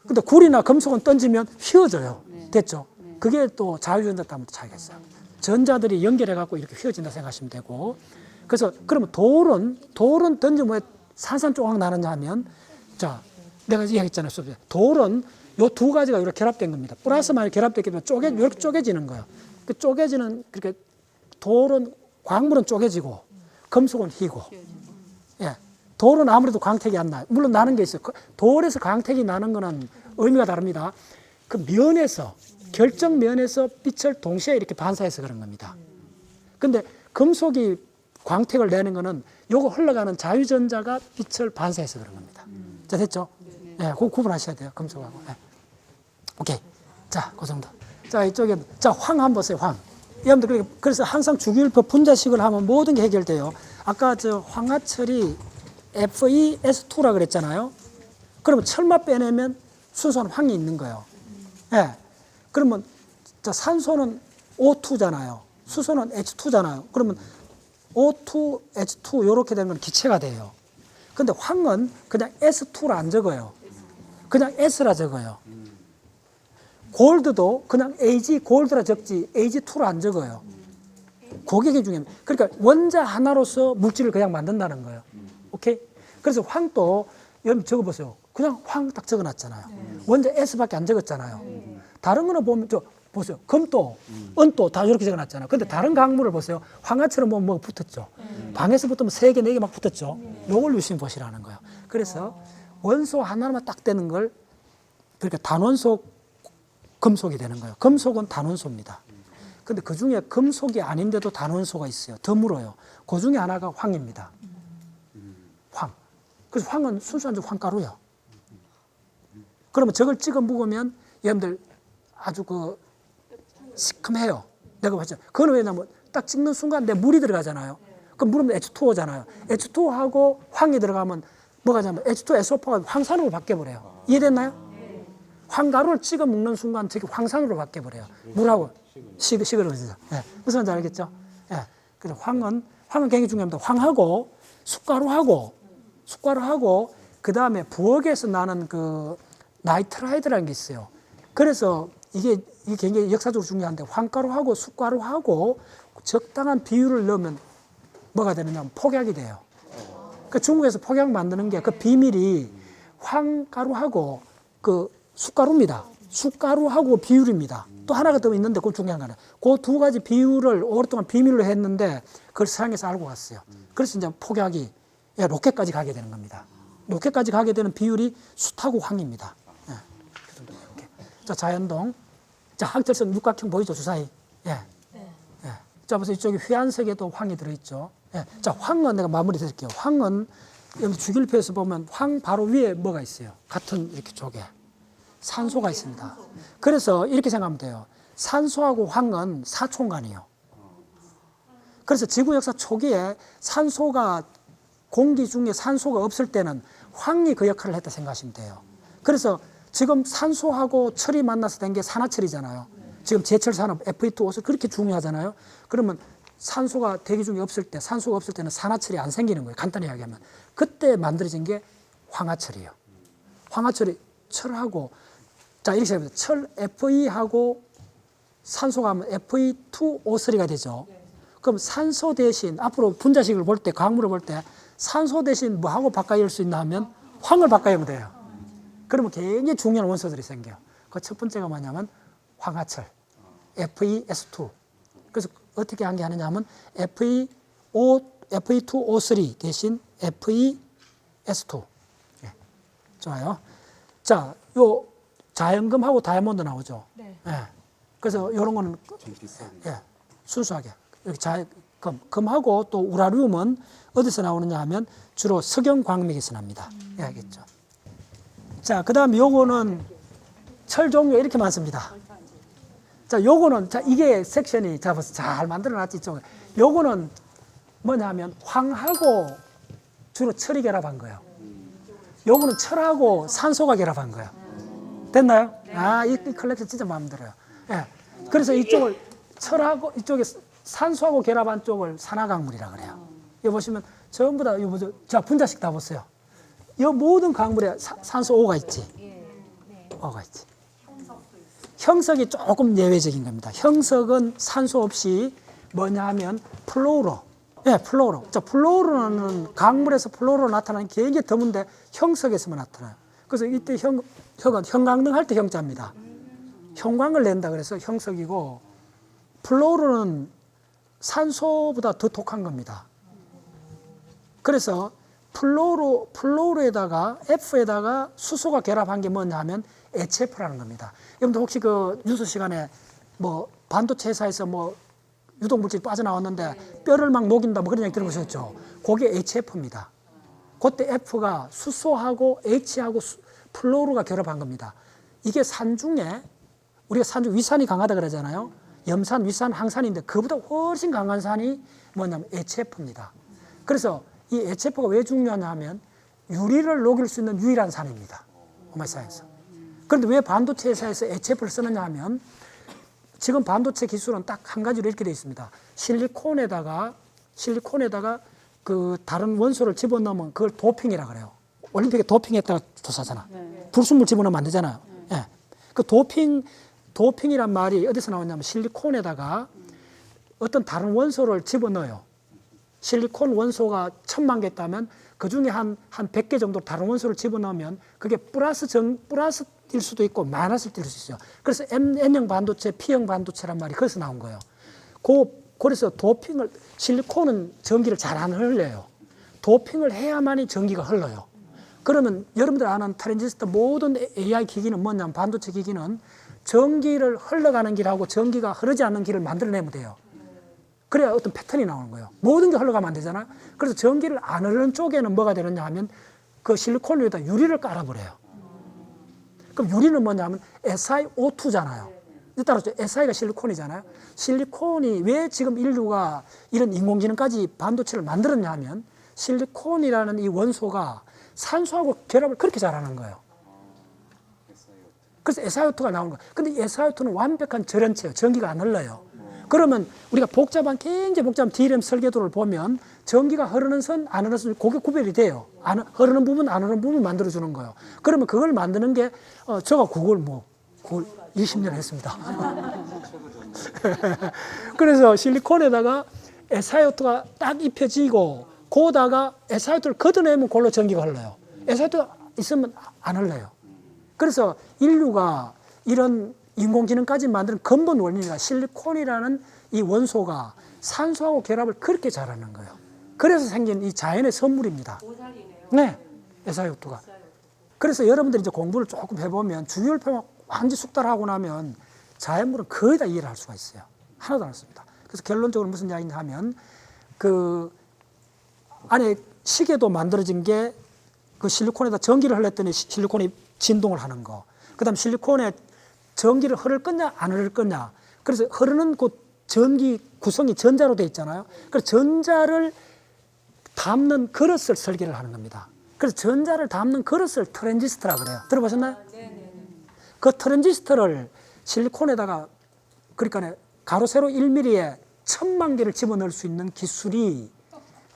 근데 구리나 금속은 던지면 휘어져요. 됐죠? 그게 또 자유전자 때문에 차이가 있어요. 전자들이 연결해갖고 이렇게 휘어진다 생각하시면 되고. 그래서 그러면 돌은 던지면 왜 산산조각 나느냐 하면 자, 내가 이야기했잖아요. 돌은 요 두 가지가 이렇게 결합된 겁니다. 플러스 마이너스 결합됐기 때문에 이렇게 쪼개지는 거예요. 그 쪼개지는 그렇게 돌은 광물은 쪼개지고 금속은 휘고. 예. 돌은 아무래도 광택이 안 나요. 물론 나는 게 있어요. 돌에서 광택이 나는 거는 의미가 다릅니다. 그 면에서 결정 면에서 빛을 동시에 이렇게 반사해서 그런 겁니다. 근데 금속이 광택을 내는 거는 요거 흘러가는 자유전자가 빛을 반사해서 그런 겁니다. 자, 됐죠? 예, 그거 구분하셔야 돼요. 금속하고. 예. 오케이. 자, 그 정도. 자, 이쪽에, 자, 황 한번 보세요. 황. 여러분들, 그래서 항상 주기율법 분자식을 하면 모든 게 해결돼요. 아까 저 황화철이 FeS2라 그랬잖아요. 그러면 철만 빼내면 순수한 황이 있는 거예요. 예. 그러면 자, 산소는 O2잖아요. 수소는 H2잖아요. 그러면 O2, H2 이렇게 되는 건 기체가 돼요. 근데 황은 그냥 S2라 안 적어요. 그냥 S라 적어요. 골드도 그냥 AG 골드라 적지 AG2로 안 적어요. 그게 굉장히 중요합니다. 그러니까 원자 하나로서 물질을 그냥 만든다는 거예요. 오케이? 그래서 황도 여러분 적어보세요. 그냥 황 딱 적어놨잖아요. 원자 S밖에 안 적었잖아요. 다른 거는 보면 저 보세요. 금도, 은도 다 이렇게 적어놨잖아요. 근데 다른 강물을 보세요. 황화처럼 뭐 붙었죠. 방에서 붙으면 3개, 4개 막 붙었죠. 요걸 유심히 보시라는 거예요. 그래서 원소 하나만 딱 되는 걸 그러니까 단원소 금속이 되는 거예요. 금속은 단원소입니다. 근데 그 중에 금속이 아닌데도 단원소가 있어요. 더 물어요. 그 중에 하나가 황입니다. 황. 그래서 황은 순수한 황가루예요. 그러면 저걸 찍어 먹으면 여러분들 아주 그 시큼해요. 내가 봤죠. 그건 왜냐면 딱 찍는 순간 내 물이 들어가잖아요. 그럼 물은 H2O잖아요. H2O하고 황이 들어가면 뭐가 되냐면 H2SO4가 황산으로 바뀌어버려요. 이해됐나요? 황가루를 찍어 먹는 순간 저게 황산으로 바뀌어버려요. 물하고 시그러지죠. 예. 무슨 말인지 알겠죠? 예. 그래서 황은 굉장히 중요합니다. 황하고 숟가루하고 그 다음에 부엌에서 나는 그 나이트라이드라는 게 있어요. 그래서 이게 굉장히 역사적으로 중요한데 황가루하고 숟가루하고 적당한 비율을 넣으면 뭐가 되느냐면 폭약이 돼요. 그 중국에서 폭약 만드는 게 그 비밀이 황가루하고 그 숟가루입니다. 숟가루하고 비율입니다. 또 하나가 더 있는데 그건 중요한 거는 그 두 가지 비율을 오랫동안 비밀로 했는데 그걸 서양에서 알고 갔어요. 그래서 이제 폭약이 로켓까지 가게 되는 겁니다. 로켓까지 가게 되는 비율이 숯하고 황입니다. 예. 자, 자연동. 자, 학철성 육각형 보이죠, 주사위? 예. 예. 자, 보세요. 이쪽에 회한색에도 황이 들어있죠. 예. 자, 황은 내가 마무리 드릴게요. 황은 여기 주길표에서 보면 황 바로 위에 뭐가 있어요? 같은 이렇게 쪽에. 산소가 있습니다. 그래서 이렇게 생각하면 돼요. 산소하고 황은 사촌간이에요. 그래서 지구 역사 초기에 산소가 공기 중에 산소가 없을 때는 황이 그 역할을 했다 생각하시면 돼요. 그래서 지금 산소하고 철이 만나서 된 게 산화철이잖아요. 지금 제철 산업 Fe2O 그렇게 중요하잖아요. 그러면 산소가 대기 중에 없을 때, 산소가 없을 때는 산화철이 안 생기는 거예요. 간단히 이야기하면. 그때 만들어진 게 황화철이에요. 황화철이 철하고 자 이렇게 생각합니다. 철 Fe하고 산소가 하면 Fe2O3가 되죠. 그럼 산소 대신 앞으로 분자식을 볼 때, 광물을 볼 때 산소 대신 뭐하고 바꿔 수 있나 하면 황을 바꿔야 돼요. 그러면 굉장히 중요한 원소들이 생겨요. 그 첫 번째가 뭐냐면 황화철, FeS2. 그래서 어떻게 한 게 하느냐 하면 Fe2O3 대신 FeS2. 예. 좋아요. 자, 요 자연금하고 다이아몬드 나오죠. 네. 예. 그래서 이런 거는 예, 순수하게 이렇게 금하고 또 우라늄은 어디서 나오느냐 하면 주로 석영광맥에서 납니다. 예, 알겠죠. 자, 그다음 요거는 철 종류 이렇게 많습니다. 자, 요거는 자 이게 섹션이 자 벌써 잘 만들어놨지 이쪽에. 요거는 뭐냐면 황하고 주로 철이 결합한 거예요. 요거는 철하고 산소가 결합한 거예요. 됐나요? 아, 이 컬렉션 진짜 마음에 들어요. 예. 그래서 이쪽을 철하고 이쪽에 산소하고 결합한 쪽을 산화강물이라 그래요. 여기 보시면 전부 다 이거 뭐죠? 자, 분자식 다 보세요. 이 모든 강물에 산소 O가 있지. O가 있지. 형석이 조금 예외적인 겁니다. 형석은 산소 없이 뭐냐 하면 플로로. 예, 플로로. 자, 플로로는 강물에서 플로로 나타나는 게 굉장히 드문데 형석에서만 나타나요. 그래서 이때 형은 형광등 할 때 형자입니다. 형광을 낸다 그래서 형석이고 플로로는 산소보다 더 독한 겁니다. 그래서 플로로에다가 F에다가 수소가 결합한 게 뭐냐 하면 HF라는 겁니다. 여러분들 혹시 그 뉴스 시간에 뭐 반도체 회사에서 뭐 유독물질이 빠져나왔는데 뼈를 막 녹인다 뭐 그런 얘기 들어보셨죠? 그게 HF입니다. 그때 F가 수소하고 H하고 플로로가 결합한 겁니다. 이게 산 중에 우리가 산 중 위산이 강하다 그러잖아요. 염산, 위산, 항산인데 그보다 훨씬 강한 산이 뭐냐면 HF입니다. 그래서 이 HF가 왜 중요하냐 하면 유리를 녹일 수 있는 유일한 산입니다. 오마이사에서. 그런데 왜 반도체 회사에서 HF를 쓰느냐 하면 지금 반도체 기술은 딱 한 가지로 이렇게 되어 있습니다. 실리콘에다가 그 다른 원소를 집어넣으면 그걸 도핑이라 그래요. 올림픽에 도핑했다가 조사잖아. 불순물 집어넣으면 안 되잖아요. 예. 그 도핑 도핑이란 말이 어디서 나왔냐면 실리콘에다가 어떤 다른 원소를 집어넣어요. 실리콘 원소가 1000만 개 있다면 그 중에 한 100개 정도 다른 원소를 집어넣으면 그게 플러스일 수도 있고 마이너스일 수 있어요. 그래서 N형 반도체, P형 반도체란 말이 거기서 나온 거예요. 그래서 도핑을, 실리콘은 전기를 잘 안 흘려요. 도핑을 해야만이 전기가 흘러요. 그러면 여러분들 아는 트랜지스터 모든 AI 기기는 뭐냐면 반도체 기기는 전기를 흘러가는 길하고 전기가 흐르지 않는 길을 만들어내면 돼요. 그래야 어떤 패턴이 나오는 거예요. 모든 게 흘러가면 안 되잖아요. 그래서 전기를 안 흐르는 쪽에는 뭐가 되느냐 하면 그 실리콘 위에다 유리를 깔아버려요. 그럼 유리는 뭐냐면 SiO2잖아요. 따라서 Si가 실리콘이잖아요. 실리콘이 왜 지금 인류가 이런 인공지능까지 반도체를 만들었냐 하면 실리콘이라는 이 원소가 산소하고 결합을 그렇게 잘하는 거예요. 그래서 SiO2가 나오는 거예요. 근데 SiO2는 완벽한 절연체예요. 전기가 안 흘러요. 그러면 우리가 굉장히 복잡한 D램 설계도를 보면 전기가 흐르는 선, 안 흐르는 선, 그게 구별이 돼요. 흐르는 부분, 안 흐르는 부분 만들어주는 거예요. 그러면 그걸 만드는 게, 제가 그걸 20년 했습니다. 그래서 실리콘에다가 SiO2가 딱 입혀지고, 거기다가 SiO2를 걷어내면 그걸로 전기가 흘러요. SiO2가 있으면 안 흘러요. 그래서 인류가 이런 인공지능까지 만드는 근본 원리가 실리콘이라는 이 원소가 산소하고 결합을 그렇게 잘하는 거예요. 그래서 생긴 이 자연의 선물입니다. 네, SiO2가. 그래서 여러분들이 이제 공부를 조금 해보면 주기율표만 완전히 숙달하고 나면 자연물은 거의 다 이해를 할 수가 있어요. 하나도 안 했습니다. 그래서 결론적으로 무슨 이야기냐 하면 그 안에 시계도 만들어진 게 그 실리콘에다 전기를 흘렸더니 실리콘이 진동을 하는 거. 그 다음 실리콘에 전기를 흐를 거냐 안 흐를 거냐. 그래서 흐르는 그 전기 구성이 전자로 되어 있잖아요. 그래서 전자를 담는 그릇을 설계를 하는 겁니다. 그래서 전자를 담는 그릇을 트랜지스터라고 그래요. 들어보셨나요? 그 트랜지스터를 실리콘에다가 그러니까 가로 세로 1mm에 1000만 개를 집어넣을 수 있는 기술이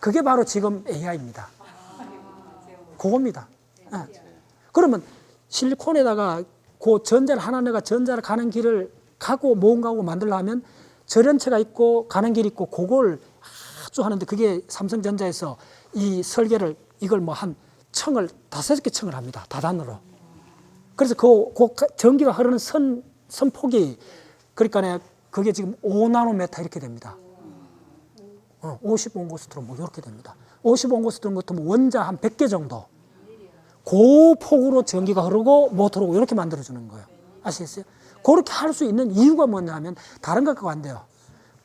그게 바로 지금 AI입니다. 그겁니다. 네. 그러면 실리콘에다가 그 전자를 하나 내가 전자를 가는 길을 가고 뭔가하고 만들려면 절연체가 있고 가는 길이 있고 그걸 아주 하는데 그게 삼성전자에서 이 설계를 이걸 한 층을 5개 층을 합니다. 다단으로. 그래서 그 전기가 흐르는 선폭이 그러니까 그게 지금 5나노메타 이렇게 됩니다. 50온고스트로 이렇게 됩니다. 50온고스트는 것도 원자 한 100개 정도. 그 폭으로 전기가 흐르고 모터로 이렇게 만들어주는 거예요. 아시겠어요? 그렇게 할 수 있는 이유가 뭐냐 하면 다른 것하고 안 돼요.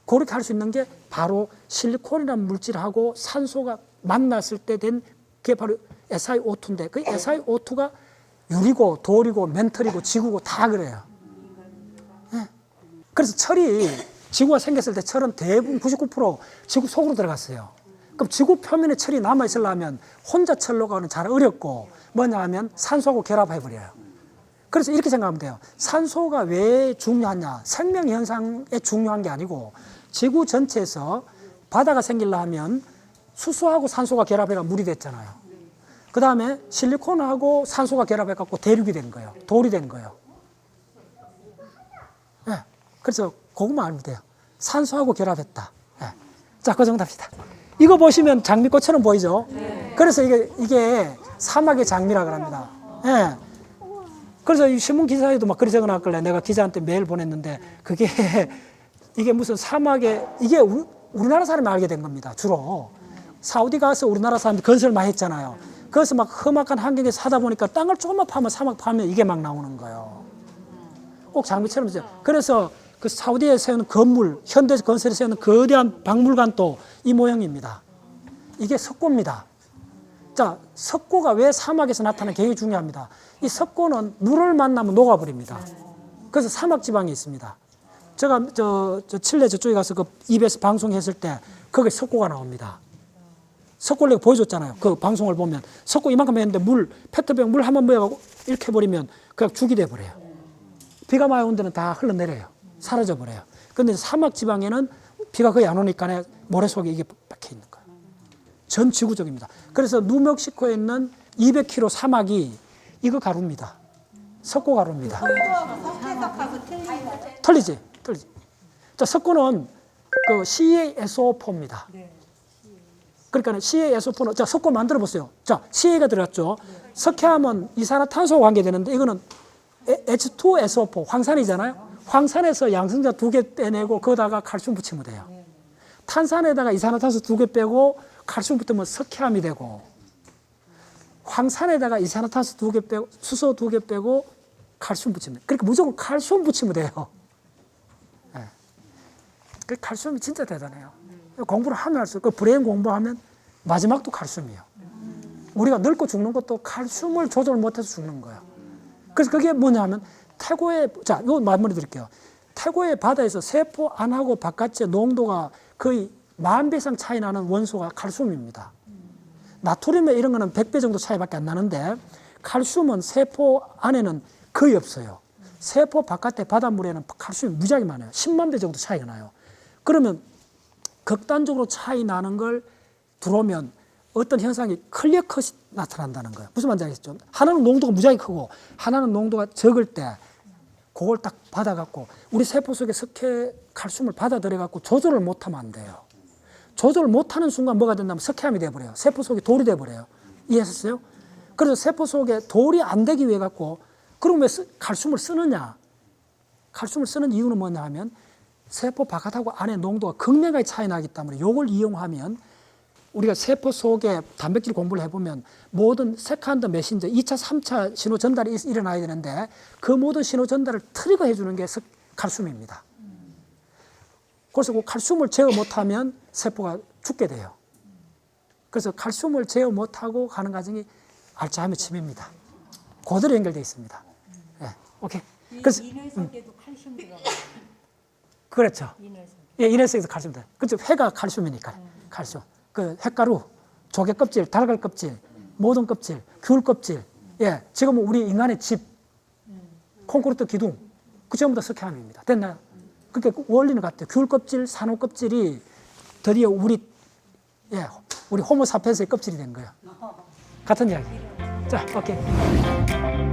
그렇게 할 수 있는 게 바로 실리콘이라는 물질하고 산소가 만났을 때 된 그게 바로 SiO2인데 그 SiO2가 유리고 돌이고 멘털이고 지구고 다 그래요. 네. 그래서 철이 지구가 생겼을 때 철은 대부분 99% 지구 속으로 들어갔어요. 그럼 지구 표면에 철이 남아있으려면 혼자 철로 가는 잘 어렵고 뭐냐 하면 산소하고 결합해버려요. 그래서 이렇게 생각하면 돼요. 산소가 왜 중요하냐. 생명 현상에 중요한 게 아니고 지구 전체에서 바다가 생기려면 수소하고 산소가 결합해가 물이 됐잖아요. 그 다음에 실리콘하고 산소가 결합해갖고 대륙이 된 거예요. 돌이 된 거예요. 네. 그래서 그것만 알면 돼요. 산소하고 결합했다. 네. 자, 그 정도 합시다. 이거 보시면 장미꽃처럼 보이죠? 네. 그래서 이게 사막의 장미라고 합니다. 네. 그래서 이 신문 기사에도 막 그리 적어놨길래 내가 기자한테 메일 보냈는데 그게 이게 무슨 사막에 이게 우리나라 사람이 알게 된 겁니다. 주로. 사우디 가서 우리나라 사람들이 건설 많이 했잖아요. 그래서 막 험악한 환경에서 하다 보니까 땅을 조금만 파면 사막 파면 이게 막 나오는 거예요. 꼭 장미처럼. 그래서 그 사우디에 세우는 건물, 현대 건설에 세우는 거대한 박물관도 이 모형입니다. 이게 석고입니다. 자, 석고가 왜 사막에서 나타나는 게 굉장히 중요합니다. 이 석고는 물을 만나면 녹아버립니다. 그래서 사막 지방에 있습니다. 제가 저 칠레 저쪽에 가서 그 EBS 방송했을 때 거기에 석고가 나옵니다. 석고를 내가 보여줬잖아요. 그 방송을 보면 석고 이만큼 했는데 페트병 물 한번 모여가고 이렇게 해버리면 그냥 죽이 돼버려요. 비가 많이 온 데는 다 흘러내려요. 사라져버려요. 근데 사막 지방에는 비가 거의 안 오니까 모래 속에 이게 박혀 있는 거예요. 전 지구적입니다. 그래서 뉴멕시코에 있는 200km 사막이 이거 가루입니다. 석고가루입니다. 석회석하고 틀린 틀리지? 틀리지. 자, 석고는 그 CaSO4입니다. 그러니까 CaSO4는, 자, 석고 만들어 보세요. 자, Ca가 들어갔죠. 석회하면 이산화탄소와 관계되는데 이거는 H2SO4, 황산이잖아요. 황산에서 양성자 2개 빼내고 거기다가 칼슘 붙이면 돼요. 탄산에다가 이산화탄소 2개 빼고 칼슘 붙으면 석회암이 되고, 황산에다가 이산화탄소 2개 빼고 수소 2개 빼고 칼슘 붙이면 돼요. 그러니까 무조건 칼슘 붙이면 돼요. 네. 그 칼슘이 진짜 대단해요. 공부를 하면 할수록 그 브레인 공부하면 마지막도 칼슘이에요. 우리가 늙고 죽는 것도 칼슘을 조절 못해서 죽는 거예요. 그래서 그게 뭐냐면 태고의, 자, 이거 마무리 드릴게요. 태고의 바다에서 세포 안하고 바깥의 농도가 거의 10,000배 이상 차이 나는 원소가 칼슘입니다. 나트륨에 이런 거는 100배 정도 차이밖에 안 나는데 칼슘은 세포 안에는 거의 없어요. 세포 바깥의 바닷물에는 칼슘이 무지하게 많아요. 10만 배 정도 차이가 나요. 그러면 극단적으로 차이 나는 걸 들어오면 어떤 현상이 클리어컷이 나타난다는 거예요. 무슨 말인지 알겠죠? 하나는 농도가 무지하게 크고 하나는 농도가 적을 때 그걸 딱 받아갖고 우리 세포 속에 석회 칼슘을 받아들여갖고 조절을 못하면 안 돼요. 조절을 못하는 순간 뭐가 된다면 석회암이 돼버려요. 세포 속에 돌이 돼버려요. 이해하셨어요? 그래서 세포 속에 돌이 안 되기 위해 갖고 그럼 왜 칼슘을 쓰느냐? 칼슘을 쓰는 이유는 뭐냐 하면 세포 바깥하고 안의 농도가 극명하게 차이 나기 때문에 이걸 이용하면 우리가 세포 속에 단백질 공부를 해보면 모든 세컨드 메신저 2차, 3차 신호 전달이 일어나야 되는데 그 모든 신호 전달을 트리거 해주는 게 칼슘입니다. 그래서 그 칼슘을 제어 못하면 세포가 죽게 돼요. 그래서 칼슘을 제어 못하고 가는 과정이 알츠하이머 치매입니다. 그대로 연결되어 있습니다. 네, 오케이. 그래서 인회석에도 칼슘 들어가요. 그렇죠. 인회석. 예, 인해성에서 칼슘 돼. 그렇죠. 회가 칼슘이니까. 칼슘. 그 횟가루, 조개 껍질, 달걀 껍질, 모든 껍질, 귤 껍질. 예, 지금은 우리 인간의 집, 콘크리트 기둥, 그 전부 다 석회암입니다. 됐나요? 그러니까 원리는 같아요. 귤 껍질, 산호 껍질이 드디어 우리 호모사피엔스의 껍질이 된 거예요. 같은 이야기. 자, 오케이.